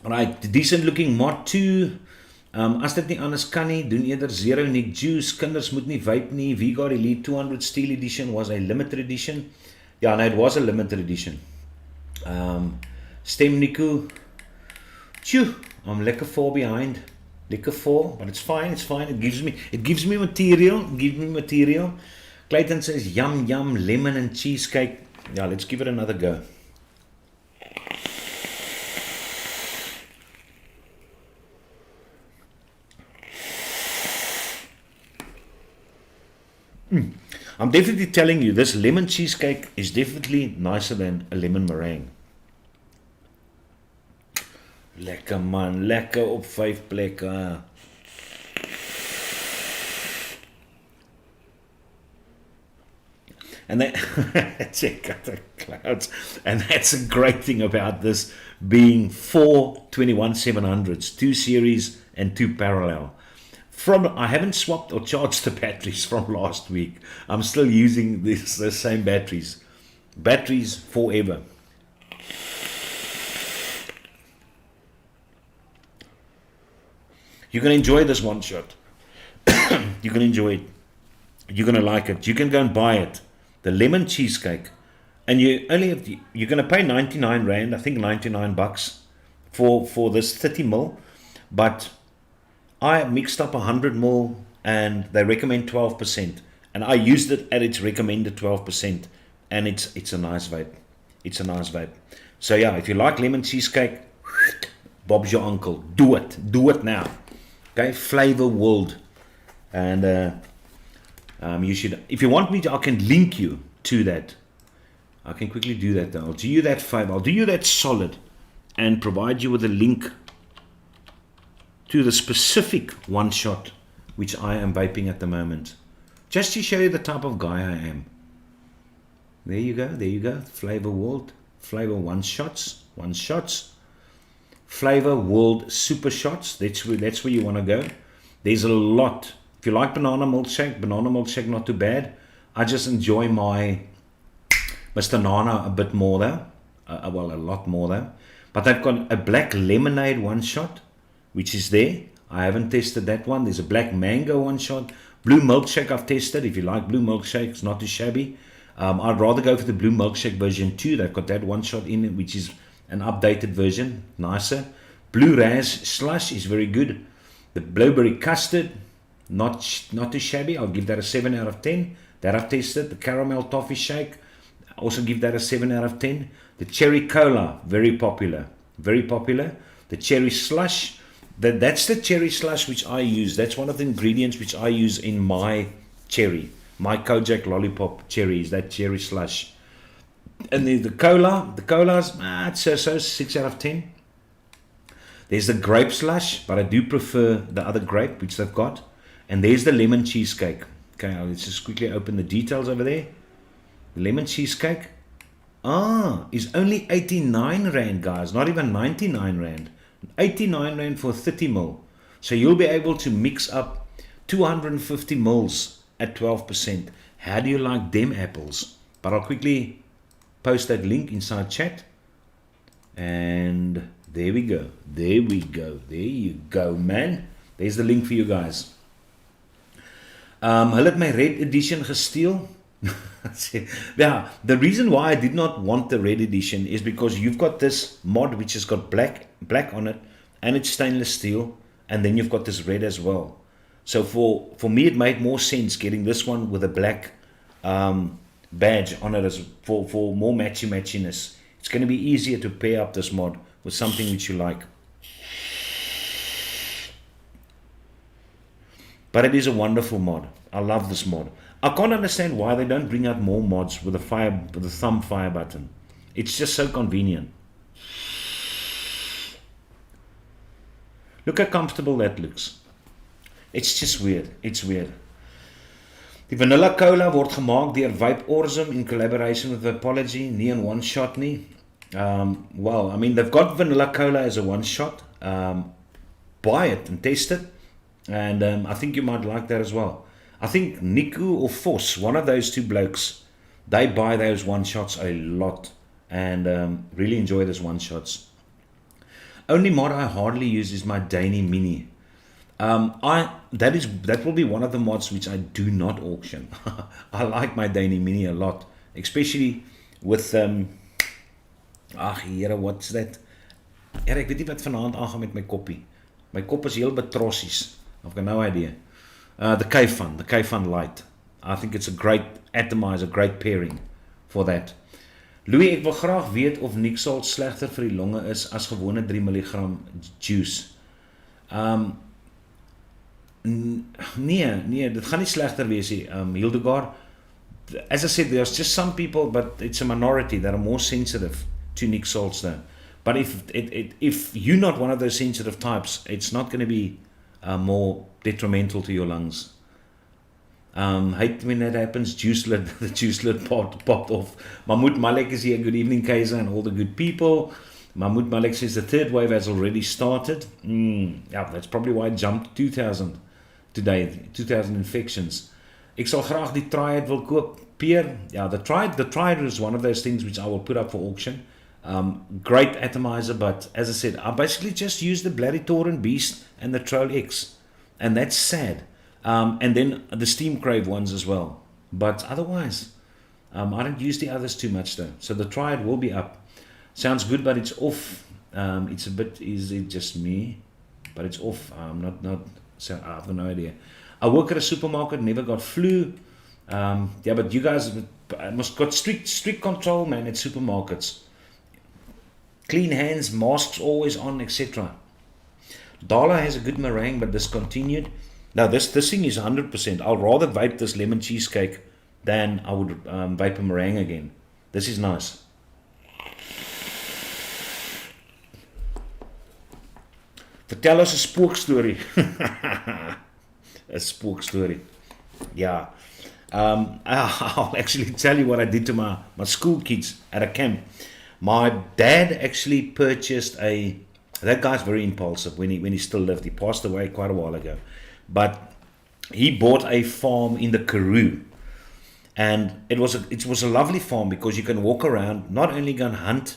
Right, decent looking mod 2. As dit nie anders kan nie, doen eerder Zero Nick Juice. Kinders moet nie vape nie. Vigor Elite 200 Steel Edition was a limited edition. Yeah, no, it was a limited edition. Stem Nico. Phew, I'm lekker 4 behind. Lekker 4, but it's fine, it's fine. It gives me material. Clayton says yum, lemon and cheesecake. Yeah, let's give it another go. I'm definitely telling you, this lemon cheesecake is definitely nicer than a lemon meringue. Lekker man, lekker op 5 plekke. And that, check out the clouds. And that's a great thing about this being 4 21700s, 2 series and 2 parallel. I haven't swapped or charged the batteries from last week. I'm still using the same batteries. Batteries forever. You're going to enjoy this one shot. You're going to enjoy it. You're going to like it. You can go and buy it. The lemon cheesecake. And you're going to pay 99 Rand, I think 99 bucks for this 30 mil. But I mixed up 100 mil and they recommend 12%. And I used it at its recommended 12%. And it's a nice vape. It's a nice vape. So yeah, if you like lemon cheesecake, Bob's your uncle. Do it. Do it now. Okay, Flavor World. And you should, if you want me to, I can link you to that. I can quickly do that though. I'll do you that favor. I'll do you that solid and provide you with a link to the specific one shot which I am vaping at the moment. Just to show you the type of guy I am. There you go, there you go. Flavor World, Flavor one shots. Flavor World Super Shots. That's where you want to go. There's a lot. If you like banana milkshake not too bad. I just enjoy my Mr. Nana a bit more though. Well, a lot more though. But I've got a black lemonade one shot, which is there. I haven't tested that one. There's a black mango one shot. Blue milkshake I've tested. If you like blue milkshake, it's not too shabby. I'd rather go for the blue milkshake version 2. They've got that one shot in it, which is an updated version, nicer. Blue Raz Slush is very good. The blueberry custard, not too shabby. I'll give that a 7 out of 10. That I've tested. The caramel toffee shake, I also give that a 7 out of 10. The cherry cola, very popular. the cherry slush. That's the cherry slush which I use. That's one of the ingredients which I use in my cherry, my Kojak lollipop cherry, is that cherry slush. And then the cola's it's so 6 out of 10. There's the grape slush, but I do prefer the other grape which they've got. And there's the lemon cheesecake. Okay, let's just quickly open the details over there. The lemon cheesecake is only 89 Rand, guys, not even 99 Rand. 89 Rand for 30 ml. So you'll be able to mix up 250 mils at 12%. How do you like them apples? But I'll quickly post that link inside chat. And there we go. There we go. There you go, man. There's the link for you guys. Hulle het my red edition gesteel. Yeah, the reason why I did not want the red edition is because you've got this mod which has got black on it, and it's stainless steel, and then you've got this red as well. So for me it made more sense getting this one with a black badge on it, as for more matchiness. It's going to be easier to pair up this mod with something which you like. But it is a wonderful mod. I love this mod. I can't understand why they don't bring out more mods with a thumb fire button. It's just so convenient. Look how comfortable that looks. It's just weird. It's weird. Die vanilla cola word gemaak deur Vaping in collaboration with Apology, nie in one shot nie. Well, I mean, they've got vanilla cola as a one shot. Buy it and test it. And I think you might like that as well. I think Niku or Foss, one of those two blokes, they buy those one shots a lot and really enjoy those one shots. Only mod I hardly use is my Danny Mini. That will be one of the mods which I do not auction. I like my Danny Mini a lot, especially with what's that? Ek weet nie wat vanaand aangaan met my koppie. My kop is heel betrossies. I've got no idea. The K-Fun Light. I think it's a great atomizer, great pairing for that. Louis, ek wil graag weet of Nixalt slegter vir die longe is as gewone 3 mg juice. Nee, dit gaan nie slegter wees nie, Hildegard. As I said, there's just some people, but it's a minority that are more sensitive to Nixalts though. But if you're not one of those sensitive types, it's not going to be more detrimental to your lungs. Hate when that happens, the juice lid popped off. Mahmoud Malek is here, good evening Kaiser and all the good people. Mahmoud Malek says the third wave has already started. Yeah, that's probably why it jumped 2,000 today, 2,000 infections. Ek sal graag die triad wil koop, Pierre. Yeah, the triad is one of those things which I will put up for auction. Great atomizer, but as I said, I basically just use the Bloody Torrent Beast and the Troll X, and that's sad. And then the Steam Crave ones as well. But otherwise, I don't use the others too much though. So the Triad will be up. Sounds good, but it's off. It's a bit, is it just me? But it's off. So I have no idea. I work at a supermarket, never got flu. Yeah, but you guys must got strict control, man, at supermarkets. Clean hands, masks always on, etc. Dala has a good meringue, but discontinued. Now this thing is 100%. I'll rather vape this lemon cheesecake than I would vape a meringue again. This is nice. Vertel ons 'n spookstorie. 'n spookstorie. Yeah. I'll actually tell you what I did to my school kids at a camp. My dad actually purchased that guy's very impulsive when he still lived. He passed away quite a while ago. But he bought a farm in the Karoo. And it was a lovely farm because you can walk around, not only go and hunt,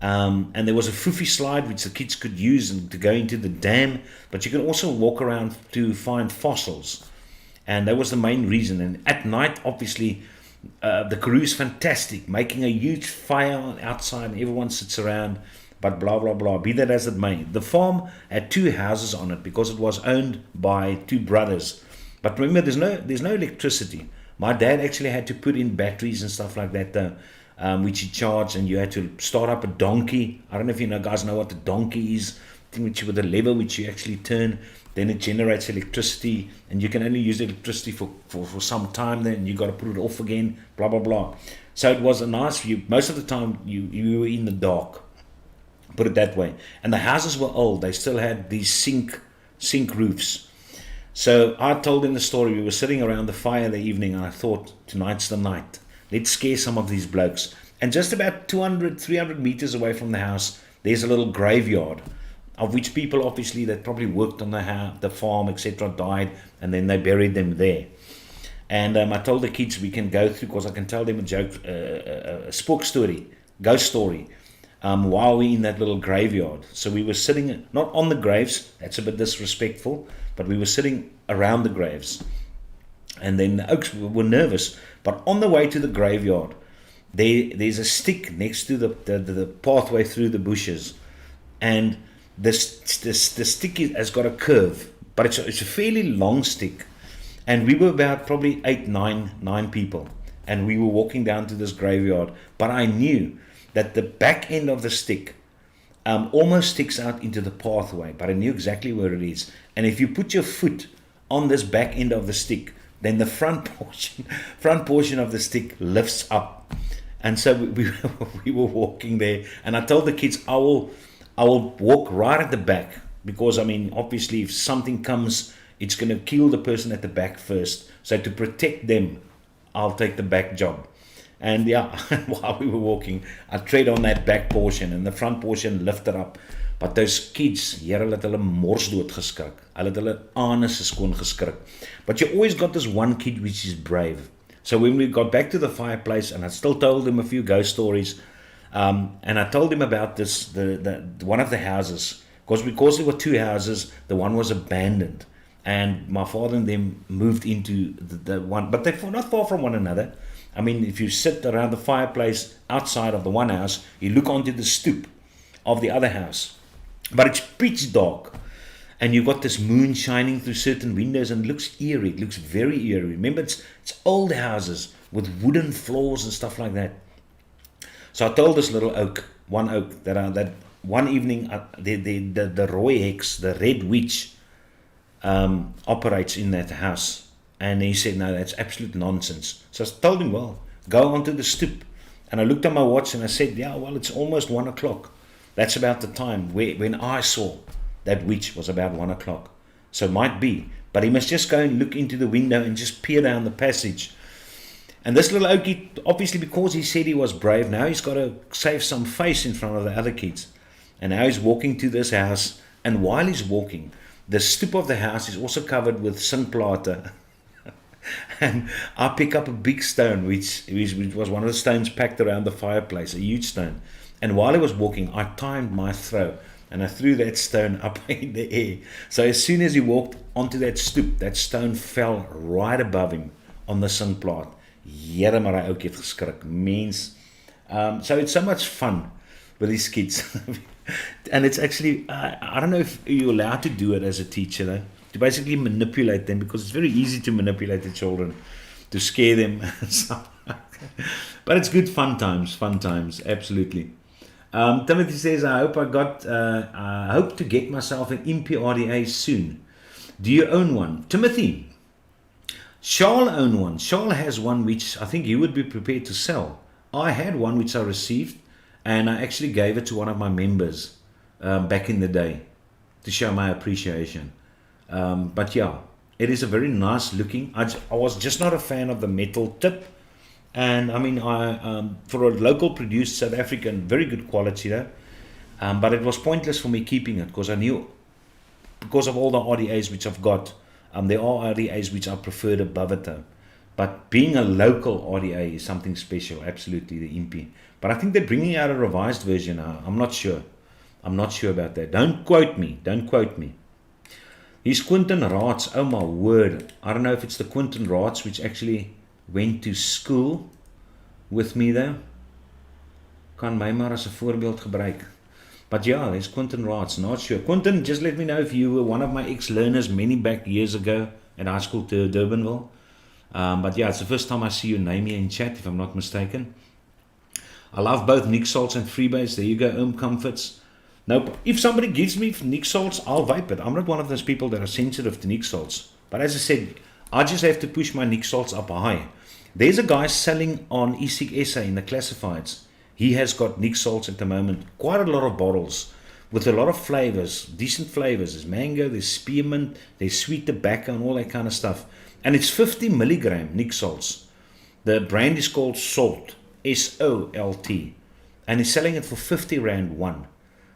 and there was a foofy slide which the kids could use to go into the dam, but you can also walk around to find fossils. And that was the main reason. And at night, obviously, the Karoo is fantastic, making a huge fire outside and everyone sits around, but blah, blah, blah. Be that as it may. The farm had 2 houses on it because it was owned by 2 brothers. But remember, there's no electricity. My dad actually had to put in batteries and stuff like that, which he charged, and you had to start up a donkey. I don't know if you guys know what the donkey is. thing which with a lever which you actually turn, then it generates electricity, and you can only use electricity for some time, then you got to put it off again, blah blah blah. So it was a nice view. Most of the time you were in the dark, put it that way. And the houses were old. They still had these sink roofs. So I told him the story. We were sitting around the fire the evening, and I thought, tonight's the night. Let's scare some of these blokes. And just about 200, 300 meters away from the house, there's a little graveyard, of which people obviously that probably worked on the farm, etc., died, and then they buried them there. And I told the kids we can go through, because I can tell them a joke, a spook story, ghost story, while we're in that little graveyard. So we were sitting, not on the graves, that's a bit disrespectful, but we were sitting around the graves. And then the oaks were nervous. But on the way to the graveyard, there's a stick next to the pathway through the bushes. And the stick has got a curve, but it's a fairly long stick. And we were about probably 9 people. And we were walking down to this graveyard. But I knew that the back end of the stick almost sticks out into the pathway. But I knew exactly where it is. And if you put your foot on this back end of the stick, then the front portion of the stick lifts up. And so we were walking there. And I told the kids, I will walk right at the back. Because, I mean, obviously, if something comes, it's going to kill the person at the back first. So to protect them, I'll take the back job. And yeah, while we were walking, I tread on that back portion, and the front portion lifted up. But those kids, hier, hulle het hulle mors dood geskrik. Hulle het hulle anus skoon geskrik. But you always got this one kid which is brave. So when we got back to the fireplace, and I still told him a few ghost stories, and I told him about this, the one of the houses, because there were 2 houses, the one was abandoned, and my father and them moved into the one, but they're not far from one another. I mean, if you sit around the fireplace outside of the one house, you look onto the stoop of the other house, but it's pitch dark, and you've got this moon shining through certain windows, and it looks eerie. It looks very eerie. Remember, it's old houses with wooden floors and stuff like that. So I told this little one oak, that one evening the Roy Hex, the Red Witch, operates in that house. And he said, no, that's absolute nonsense. So I told him, well, go onto the stoop. And I looked at my watch and I said, yeah, well, it's almost 1 o'clock. That's about the time when I saw that witch was about 1 o'clock. So it might be. But he must just go and look into the window and just peer down the passage. And this little oakie, obviously because he said he was brave, now he's got to save some face in front of the other kids. And now he's walking to this house. And while he's walking, the stoop of the house is also covered with sandplate. And I pick up a big stone, which was one of the stones packed around the fireplace, a huge stone. And while I was walking, I timed my throw, and I threw that stone up in the air. So as soon as he walked onto that stoop, that stone fell right above him on the sandplate. Here maar hy ook het geskrik, mens. So it's so much fun with these kids. And it's actually, I don't know if you're allowed to do it as a teacher, though, to basically manipulate them, because it's very easy to manipulate the children, to scare them. But it's good fun times, absolutely. Timothy says, I hope to get myself an MPRDA soon. Do you own one? Timothy, Charles own one. Charles has one which I think you would be prepared to sell. I had one which I received, and I actually gave it to one of my members back in the day to show my appreciation. But yeah, it is a very nice looking. I was just not a fan of the metal tip. And I mean, for a local produced South African, very good quality though. But it was pointless for me keeping it, because I knew, because of all the RDAs which I've got, there are RDAs which I preferred above it though. But being a local RDA is something special, absolutely, the Impy. But I think they're bringing out a revised version now. I'm not sure about that. Don't quote me. He's Quentin Raats. Oh my word. I don't know if it's the Quentin Raats which actually went to school with me though. Kan my maar as 'n voorbeeld gebruik. But yeah, there's Quentin Raats. Not sure. Quentin, just let me know if you were one of my ex-learners many back years ago at high school to Durbanville. But yeah, it's the first time I see your name here in chat, if I'm not mistaken. I love both Nick Salts and Freebase. There you go, Comforts. Nope. If somebody gives me nic salts, I'll vape it. I'm not one of those people that are sensitive to nic salts. But as I said, I just have to push my nic salts up high. There's a guy selling on e-cig SA in the classifieds. He has got nic salts at the moment. Quite a lot of bottles with a lot of flavors, decent flavors. There's mango, there's spearmint, there's sweet tobacco and all that kind of stuff. And it's 50 milligram nic salts. The brand is called Salt, S-O-L-T. And he's selling it for 50 Rand one.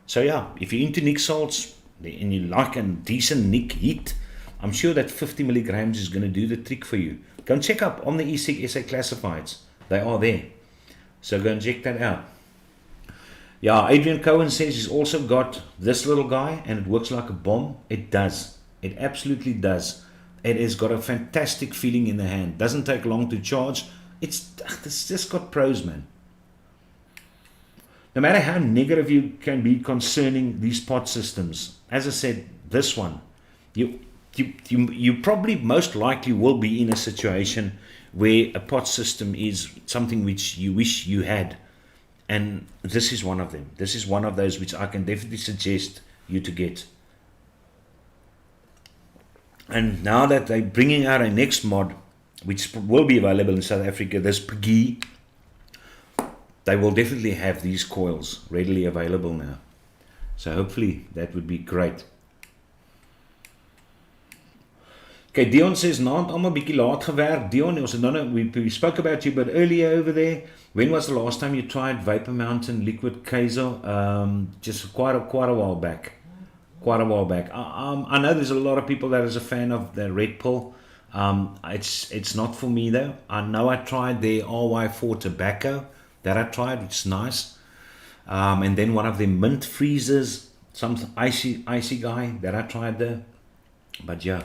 So yeah, if you're into nic salts and you like a decent nic heat, I'm sure that 50 milligrams is going to do the trick for you. Go and check up on the e-cig SA classifieds. They are there. So go and check that out. Yeah, Adrian Cohen says he's also got this little guy and it works like a bomb. It does. It absolutely does. It has got a fantastic feeling in the hand. Doesn't take long to charge. It's just got pros, man. No matter how negative you can be concerning these pot systems, as I said, this one, you probably most likely will be in a situation where a pot system is something which you wish you had. And this is one of them. This is one of those which I can definitely suggest you to get. And now that they're bringing out a next mod, which will be available in South Africa, this PGI, they will definitely have these coils readily available now. So hopefully that would be great. Okay, Dion says, "Naand almal bietjie laat gewerk." Dion, we spoke about you, but earlier over there, when was the last time you tried Vapor Mountain Liquid Kaiser? Just quite a while back. Quite a while back. I know there's a lot of people that is a fan of the Red Pill. It's not for me though. I know I tried their RY4 tobacco. That I tried, which is nice. And then one of the mint freezers, some icy guy that I tried there. But yeah,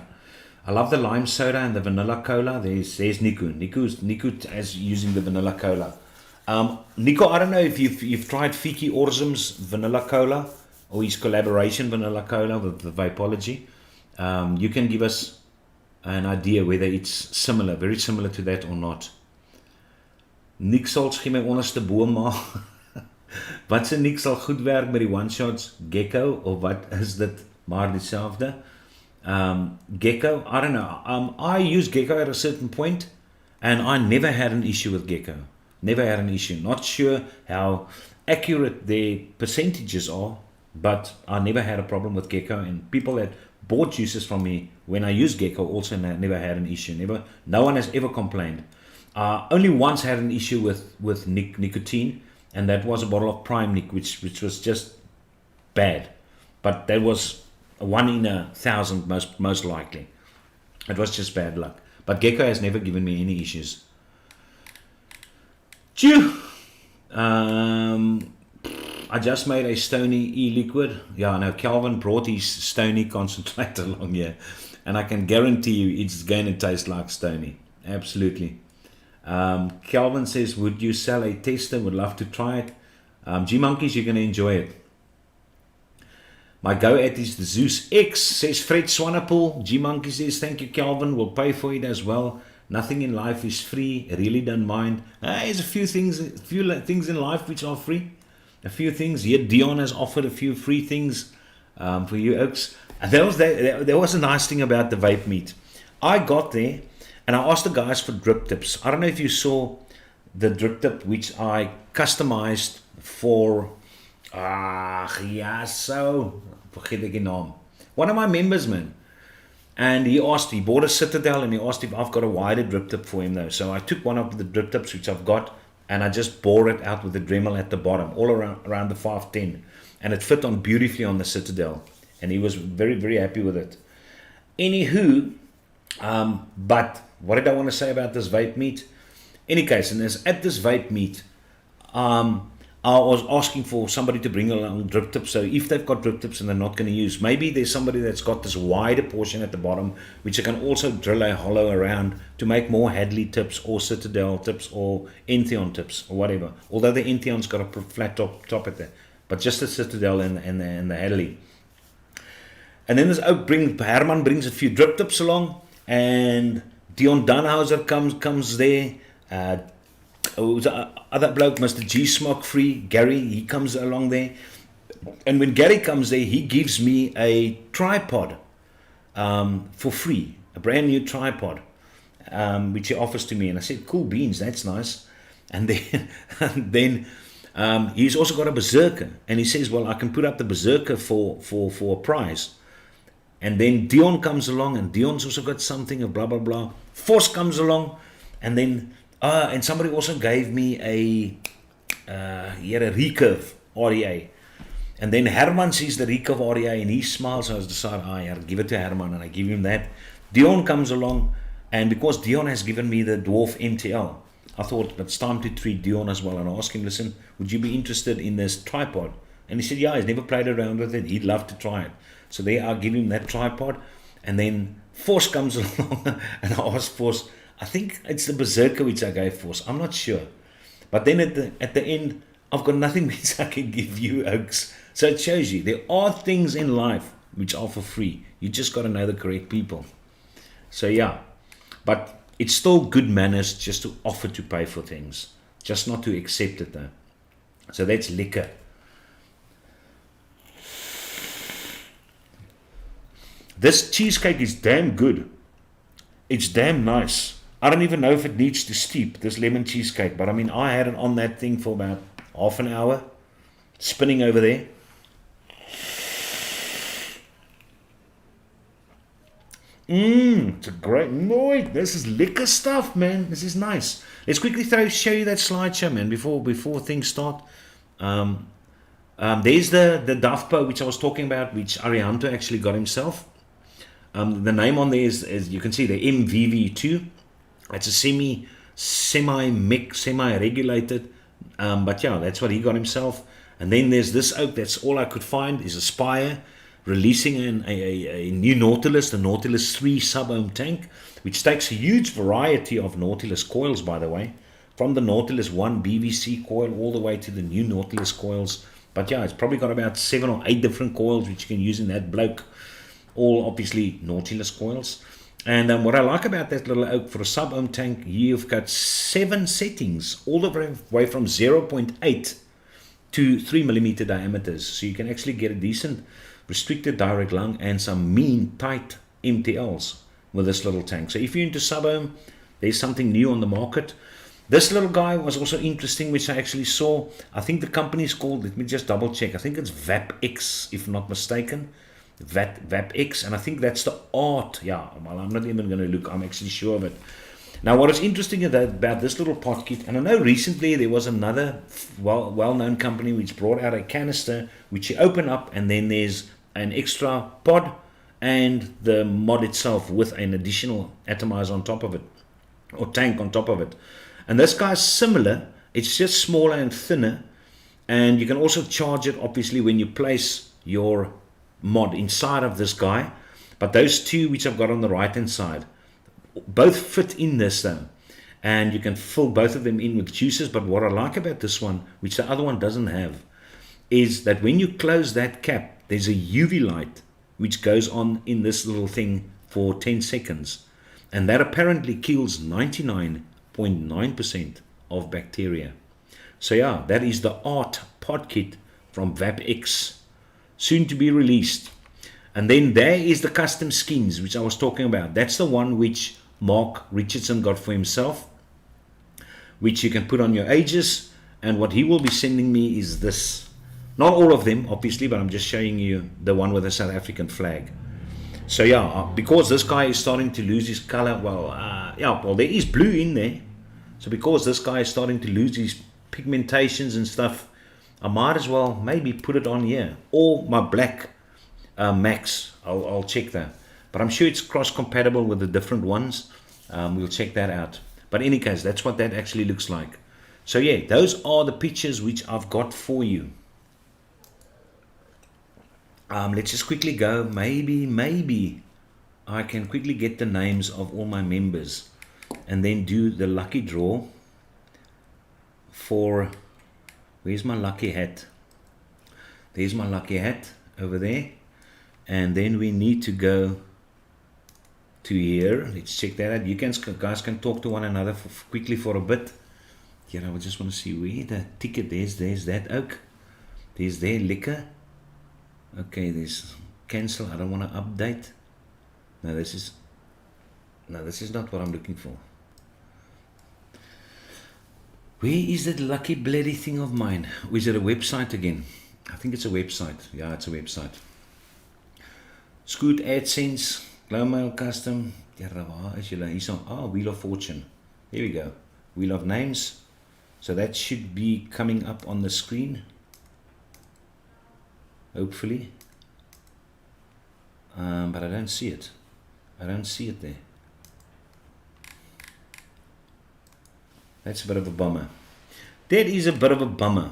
I love the lime soda and the vanilla cola. There's Niku. Niku as using the vanilla cola. Nico, I don't know if you've tried Fiki Orzum's vanilla cola or his collaboration vanilla cola with the Vapology. You can give us an idea whether it's similar, very similar to that or not. Nick salts gee my onderste boom maar. Wat se Nick sal goed werk met die one shots gecko of wat is dit maar dieselfde? Gecko, I don't know. I use gecko at a certain point and I never had an issue with gecko. Never had an issue. Not sure how accurate their percentages are, but I never had a problem with gecko, and people that bought juices from me when I used gecko also never had an issue. No one has ever complained. Only once had an issue with nicotine, and that was a bottle of Prime Nic, which was just bad. But that was 1 in 1,000 most likely. It was just bad luck. But gecko has never given me any issues. Chew! I just made a Stony e-liquid. Yeah, no, Calvin brought his Stony concentrate along here, and I can guarantee you it's going to taste like Stony. Absolutely. Calvin says, would you sell a tester? Would love to try it. G-Monkeys, you're going to enjoy it. My go-at is the Zeus X, says Fred Swanepoel. G-Monkey says, thank you, Calvin. We'll pay for it as well. Nothing in life is free. I really don't mind. There's a few things in life which are free. A few things. Here, Dion has offered a few free things for you, Oaks. And there was a nice thing about the vape meat. I got there, and I asked the guys for drip tips. I don't know if you saw the drip tip which I customized for forget the name. One of my members, man. And he bought a Citadel, and he asked if I've got a wider drip tip for him though. So I took one of the drip tips which I've got, and I just bore it out with the Dremel at the bottom, all around the 510. And it fit on beautifully on the Citadel. And he was very, very happy with it. Anywho, but what did I want to say about this vape meat? Any case, and at this vape meat, I was asking for somebody to bring along drip tips. So if they've got drip tips and they're not going to use, maybe there's somebody that's got this wider portion at the bottom, which I can also drill a hollow around to make more Hadley tips or Citadel tips or Entheon tips or whatever. Although the Entheon's got a flat top at there, but just the Citadel and the Hadley. And then Herman brings a few drip tips along, and Dion Dunhauser comes there. Other bloke, Mr. G Smoke Free, Gary, he comes along there. And when Gary comes there, he gives me a tripod for free, a brand new tripod, which he offers to me. And I said, cool beans, that's nice. And then, and then he's also got a berserker. And he says, well, I can put up the berserker for a prize. And then Dion comes along, and Dion's also got something of blah, blah, blah. Force comes along, and then, and somebody also gave me he had a recurve REA. And then Herman sees the recurve REA, and he smiles. So I decided, I'll give it to Herman, and I give him that. Dion comes along, and because Dion has given me the Dwarf MTL, I thought it's time to treat Dion as well, and I asked him, listen, would you be interested in this tripod? And he said, yeah, he's never played around with it. He'd love to try it. So there I give him that tripod, and then Force comes along, and I asked Force, I think it's the berserker which I gave Force. I'm not sure. But then at the end, I've got nothing which I can give you, Oaks. So it shows you there are things in life which are for free. You just got to know the correct people. So yeah, but it's still good manners just to offer to pay for things, just not to accept it though. So that's liquor. This cheesecake is damn good. It's damn nice. I don't even know if it needs to steep, this lemon cheesecake, but I mean, I had it on that thing for about half an hour, spinning over there. It's a great noise. This is liquor stuff, man. This is nice. Let's quickly show you that slideshow, man, before things start. There's the Dafpo, which I was talking about, which Arihanto actually got himself. The name on there is you can see the MVV2. It's a semi-regulated, but yeah, that's what he got himself. And then there's this oak. That's all I could find is Aspire releasing a new Nautilus, the Nautilus 3 sub-ohm tank, which takes a huge variety of Nautilus coils, by the way, from the Nautilus 1 BVC coil all the way to the new Nautilus coils. But yeah, it's probably got about 7 or 8 different coils which you can use in that bloke, all obviously Nautilus coils. And what I like about that little oak for a sub-ohm tank, you've got 7 settings all the way from 0.8 to 3mm diameters, so you can actually get a decent restricted direct lung and some mean tight MTLs with this little tank. So if you're into sub-ohm, there's something new on the market. This little guy was also interesting, which I actually saw. I think the company is called, let me just double check, I think it's VapX, if not mistaken. VapX, and I think that's the art. Yeah, well, I'm not even going to look, I'm actually sure of it. Now, what is interesting about this little pot kit, and I know recently there was another well-known company which brought out a canister which you open up, and then there's an extra pod and the mod itself with an additional atomizer on top of it, or tank on top of it. And this guy's similar, it's just smaller and thinner, and you can also charge it obviously when you place your mod inside of this guy. But those two which I've got on the right hand side both fit in this though, and you can fill both of them in with juices. But what I like about this one, which the other one doesn't have, is that when you close that cap, there's a UV light which goes on in this little thing for 10 seconds, and that apparently kills 99.9% of bacteria. So yeah, that is the art pod kit from VapX, soon to be released. And then there is the custom skins which I was talking about. That's the one which Mark Richardson got for himself, which you can put on your Aegis. And what he will be sending me is this. Not all of them obviously, but I'm just showing you the one with the South African flag. So yeah, because this guy is starting to lose his color, well there is blue in there. So because this guy is starting to lose his pigmentations and stuff, I might as well maybe put it on here, or my black Max. I'll check that, but I'm sure it's cross compatible with the different ones. We'll check that out. But in any case, that's what that actually looks like. So yeah, those are the pictures which I've got for you. Let's just quickly go. Maybe I can quickly get the names of all my members and then do the lucky draw for, where's my lucky hat? There's my lucky hat over there. And then we need to go to here. Let's check that out. You guys can talk to one another quickly for a bit. Here, I just want to see where the ticket is. There's that oak. There's their liquor. Okay, there's cancel. I don't want to update. No, this is not what I'm looking for. Where is that lucky bloody thing of mine? Or is it a website again? I think it's a website. Yeah, it's a website. Scoot AdSense, Glowmail Custom. Waar is julle? Hier's Wheel of Fortune. Here we go. Wheel of Names. So that should be coming up on the screen. Hopefully. But I don't see it. I don't see it there. That's a bit of a bummer. That is a bit of a bummer.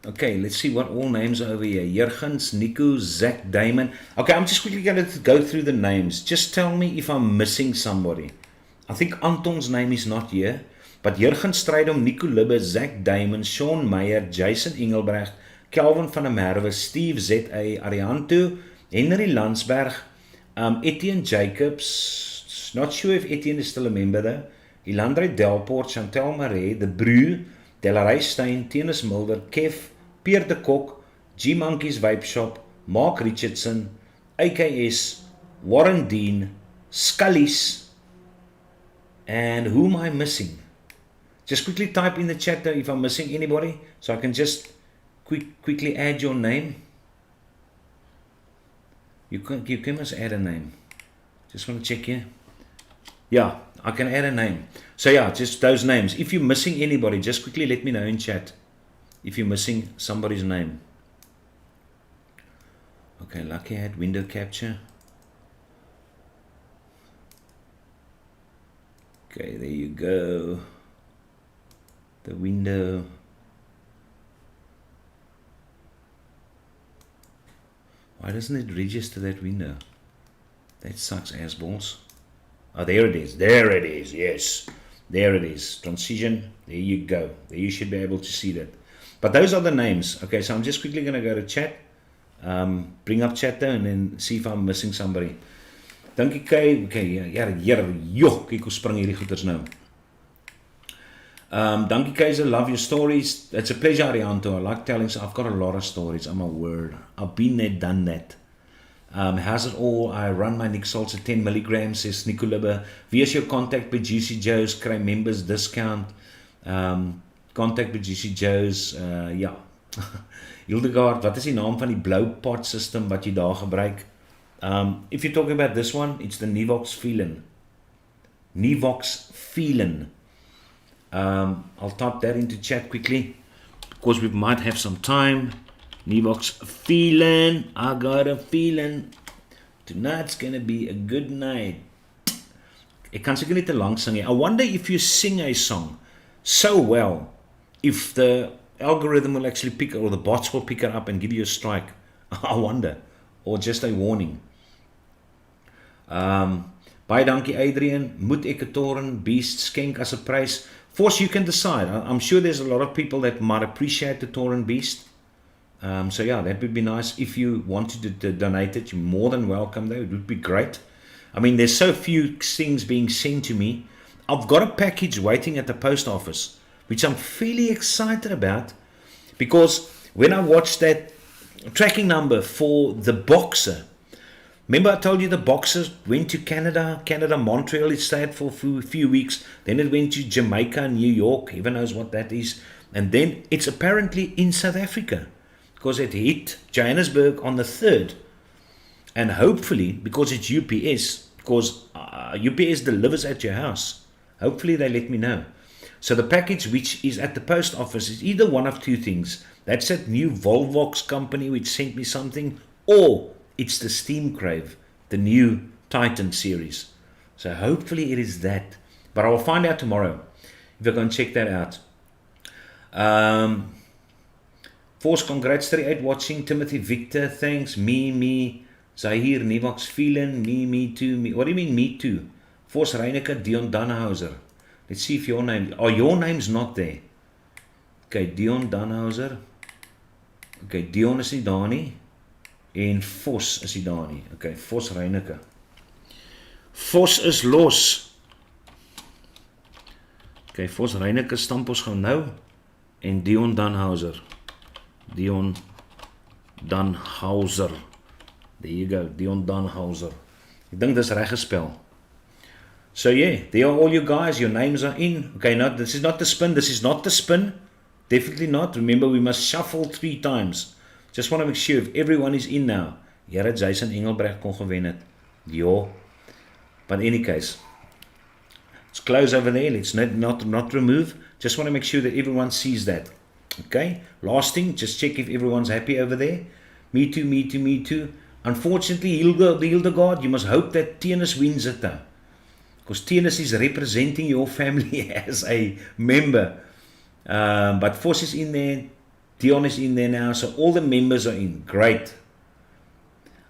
Okay, let's see what all names are over here. Jurgens, Nico, Zach, Damon. Okay, I'm just quickly going to go through the names. Just tell me if I'm missing somebody. I think Anton's name is not here. But Jurgens Strydom, Nico Libbe, Zach Damon, Sean Meyer, Jason Engelbrecht, Kelvin van der Merwe, Steve Z.A., Arianto, Henry Landsberg, Etienne Jacobs. Not sure if Etienne is still a member though. Ilandre Delport, Chantal Marais, The Brew, Delaray Stein, Tennis Mulder, Kev, Pierre de Kok, G-Monkeys Vape Shop, Mark Richardson, AKS, Warren Dean, Scullies, and who am I missing? Just quickly type in the chat though if I'm missing anybody, so I can just quickly add your name. You can must add a name. Just want to check here. Yeah, I can add a name. So yeah, just those names. If you're missing anybody, just quickly let me know in chat if you're missing somebody's name. Okay, lucky I had window capture. Okay, there you go. The window. Why doesn't it register that window? That sucks, ass balls. Oh, there it is. There it is. Yes. There it is. Transition. There you go. There you should be able to see that. But those are the names. Okay, so I'm just quickly going to go to chat. Bring up chat there and then see if I'm missing somebody. Dankie Kay. Okay, kyk hoe spring hierdie goeders nou. Dankie Kaiser, love your stories. It's a pleasure, Arianto. I like telling, so I've got a lot of stories. I'm a word. I've been there, done that. How's it all? I run my Nick Salts at 10 milligrams, says Nico Libbe. Wie is jou contact by Juicy Joe's? Kry members discount. Contact by Juicy Joe's. Ja. Hildegard, wat is die naam van die blou pot system wat jy daar gebruik? If you're talking about this one, it's the Nivox Feeling. Nivox Feeling. I'll type that into chat quickly because we might have some time. Nivox Feeling. I got a feeling tonight's gonna be a good night. Ek kan seker nie te lank sing nie. I wonder if you sing a song so well, if the algorithm will actually pick it, or the bots will pick it up and give you a strike. I wonder. Or just a warning. Baie dankie Adrian. Moet ek 'n Toren Beast skenk as 'n prys? Force, you can decide. I'm sure there's a lot of people that might appreciate the Toren Beast. So yeah, that would be nice. If you wanted to donate it, you're more than welcome though. It would be great. I mean, there's so few things being sent to me. I've got a package waiting at the post office, which I'm fairly excited about, because when I watched that tracking number for the Boxer, remember I told you the Boxer went to Canada, Montreal, it stayed for a few weeks, then it went to Jamaica, New York, heaven knows what that is, and then it's apparently in South Africa, because it hit Johannesburg on the 3rd, and hopefully, because it's UPS, because UPS delivers at your house, hopefully they let me know. So the package which is at the post office is either one of two things. That's that new Volvox company which sent me something, or it's the Steam Crave, the new Titan series. So hopefully it is that. But I will find out tomorrow if I can check that out. Force, congrats 38 watching. Timothy Victor, thanks. Me. Zahir, Nivox Feeling, me too. Me. What do you mean me too? Force Reineke, Dion Dannhauser. Let's see if your name... Oh, your name's not there. Okay, Dion Dannhauser. Okay, Dion is nie daar nie. En Vos is nie daar nie. Okay, Vos Reineke. Vos is los. Okay, Vos Reineke stamp ons gou nou. En Dion Dannhauser. Dion Danhauser. There you go, Dion Danhauser. Ek dink dis reg gespel. So yeah, there are all you guys, your names are in. Okay, now this is not the spin, this is not the spin. Definitely not. Remember, we must shuffle 3 times. Just want to make sure if everyone is in now. Here Jason Engelbrecht kon gewen het. Ja. But in any case, let's close over there. Let's not remove. Just want to make sure that everyone sees that. Okay. Last thing, just check if everyone's happy over there. Me too, me too, me too. Unfortunately, Hildegard, you must hope that Tennis wins it though. Because Tennis is representing your family as a member. But Foss is in there. Dion is in there now. So all the members are in. Great.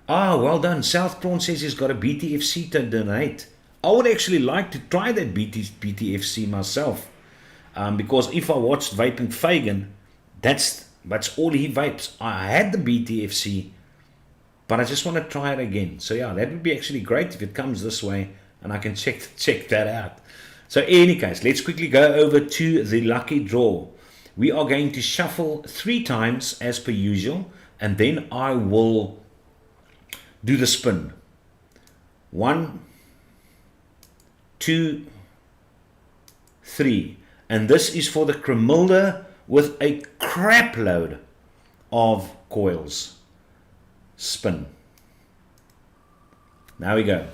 Ah, well done. South Prawn says he's got a BTFC to donate. I would actually like to try that BTFC myself. Because if I watched Vaping Fagan, that's all he vapes. I had the BTFC, but I just want to try it again. So yeah, that would be actually great if it comes this way and I can check that out. So in any case, let's quickly go over to the lucky draw. We are going to shuffle 3 times as per usual, and then I will do the spin. 1, 2, 3. And this is for the Cremilda with a crap load of coils. Spin. Now we go.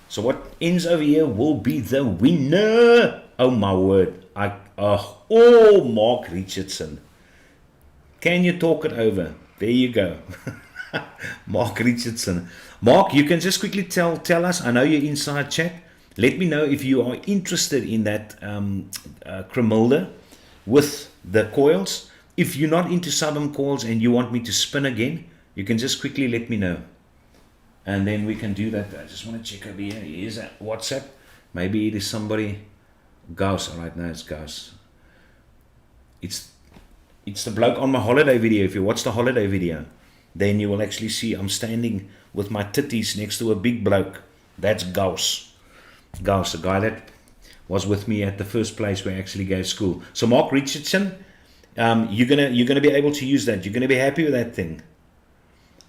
So what ends over here will be the winner. Oh my word. Oh, Mark Richardson. Can you talk it over? There you go. Mark Richardson. Mark, you can just quickly tell us. I know you're inside chat. Let me know if you are interested in that Cremilda with the coils. If you're not into Southern coils and you want me to spin again, you can just quickly let me know. And then we can do that. I just want to check over here. Here's that WhatsApp. Maybe it is somebody. Gauss. Alright, no, it's Gauss. It's the bloke on my holiday video. If you watch the holiday video, then you will actually see I'm standing with my titties next to a big bloke. That's Gauss. Gauss, the guy that was with me at the first place where I actually gave school. So Mark Richardson, you're gonna be able to use that. You're gonna be happy with that thing.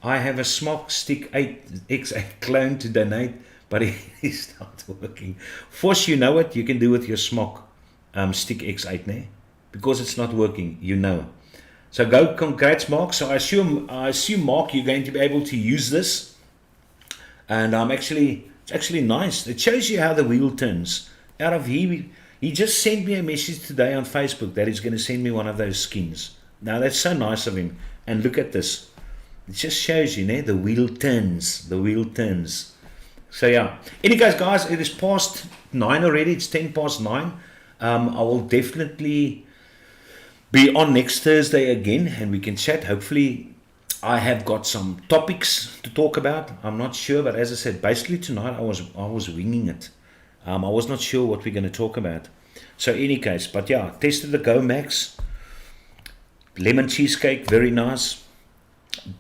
I have a Smok Stick 8X8 clone to donate, but it is not working. Force, you know what you can do with your Smok Stick X8, ne? Because it's not working, you know. So go, congrats, Mark. So I assume, Mark, you're going to be able to use this, and it's actually nice. It shows you how the wheel turns. He just sent me a message today on Facebook that he's going to send me one of those skins. Now that's so nice of him. And look at this. It just shows you, the wheel turns. The wheel turns. So yeah. Anyways, guys, it is past 9 already. It's 10 past 9. I will definitely be on next Thursday again, and we can chat. Hopefully, I have got some topics to talk about. I'm not sure, but as I said, basically tonight I was winging it. I was not sure what we're going to talk about. So, any case, but yeah, tested the Go Max lemon cheesecake, very nice.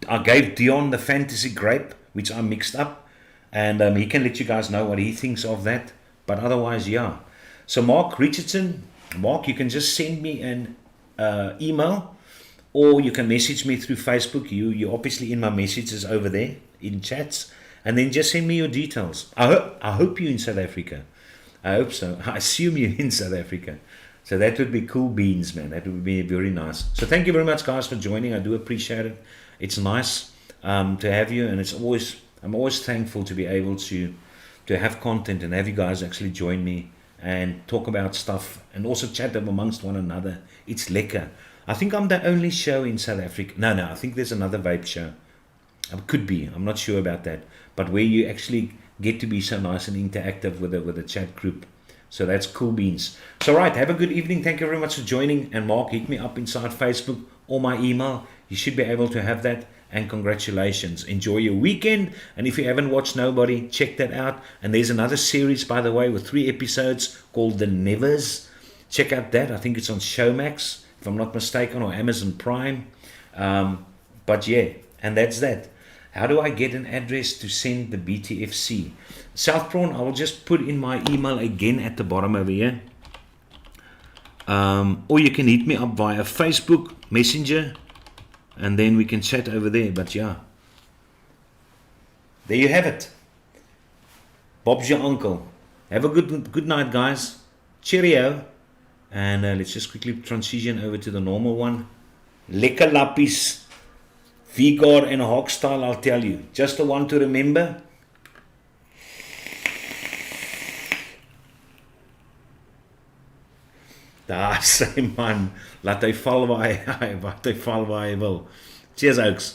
I gave Dion the fantasy grape, which I mixed up, and he can let you guys know what he thinks of that. But otherwise, yeah. So, Mark Richardson, you can just send me an email, or you can message me through Facebook. You're obviously in my messages over there in chats, and then just send me your details. I hope you're in South Africa. I hope so. I assume you're in South Africa. So that would be cool beans, man. That would be very nice. So thank you very much, guys, for joining. I do appreciate it. It's nice to have you, and I'm always thankful to be able to have content and have you guys actually join me and talk about stuff and also chat them amongst one another. It's lekker. I think I'm the only show in South Africa. No, I think there's another vape show. It could be. I'm not sure about that. But where you actually get to be so nice and interactive with a chat group. So that's cool beans. So right, have a good evening. Thank you very much for joining. And Mark, hit me up inside Facebook or my email. You should be able to have that. And congratulations. Enjoy your weekend. And if you haven't watched Nobody, check that out. And there's another series, by the way, with 3 episodes called The Nevers. Check out that. I think it's on Showmax, if I'm not mistaken, or Amazon Prime. But yeah, and that's that. How do I get an address to send the BTFC? South Prawn, I will just put in my email again at the bottom over here. Or you can hit me up via Facebook Messenger. and then we can chat over there. But yeah, there you have it. Bob's your uncle. Have a good night, guys. Cheerio. And let's just quickly transition over to the normal one. Lekker lappies. V-guard and hog style, I'll tell you. Just the one to remember. Daar sê man, laat hy val waar hy wil. Cheers, Oaks.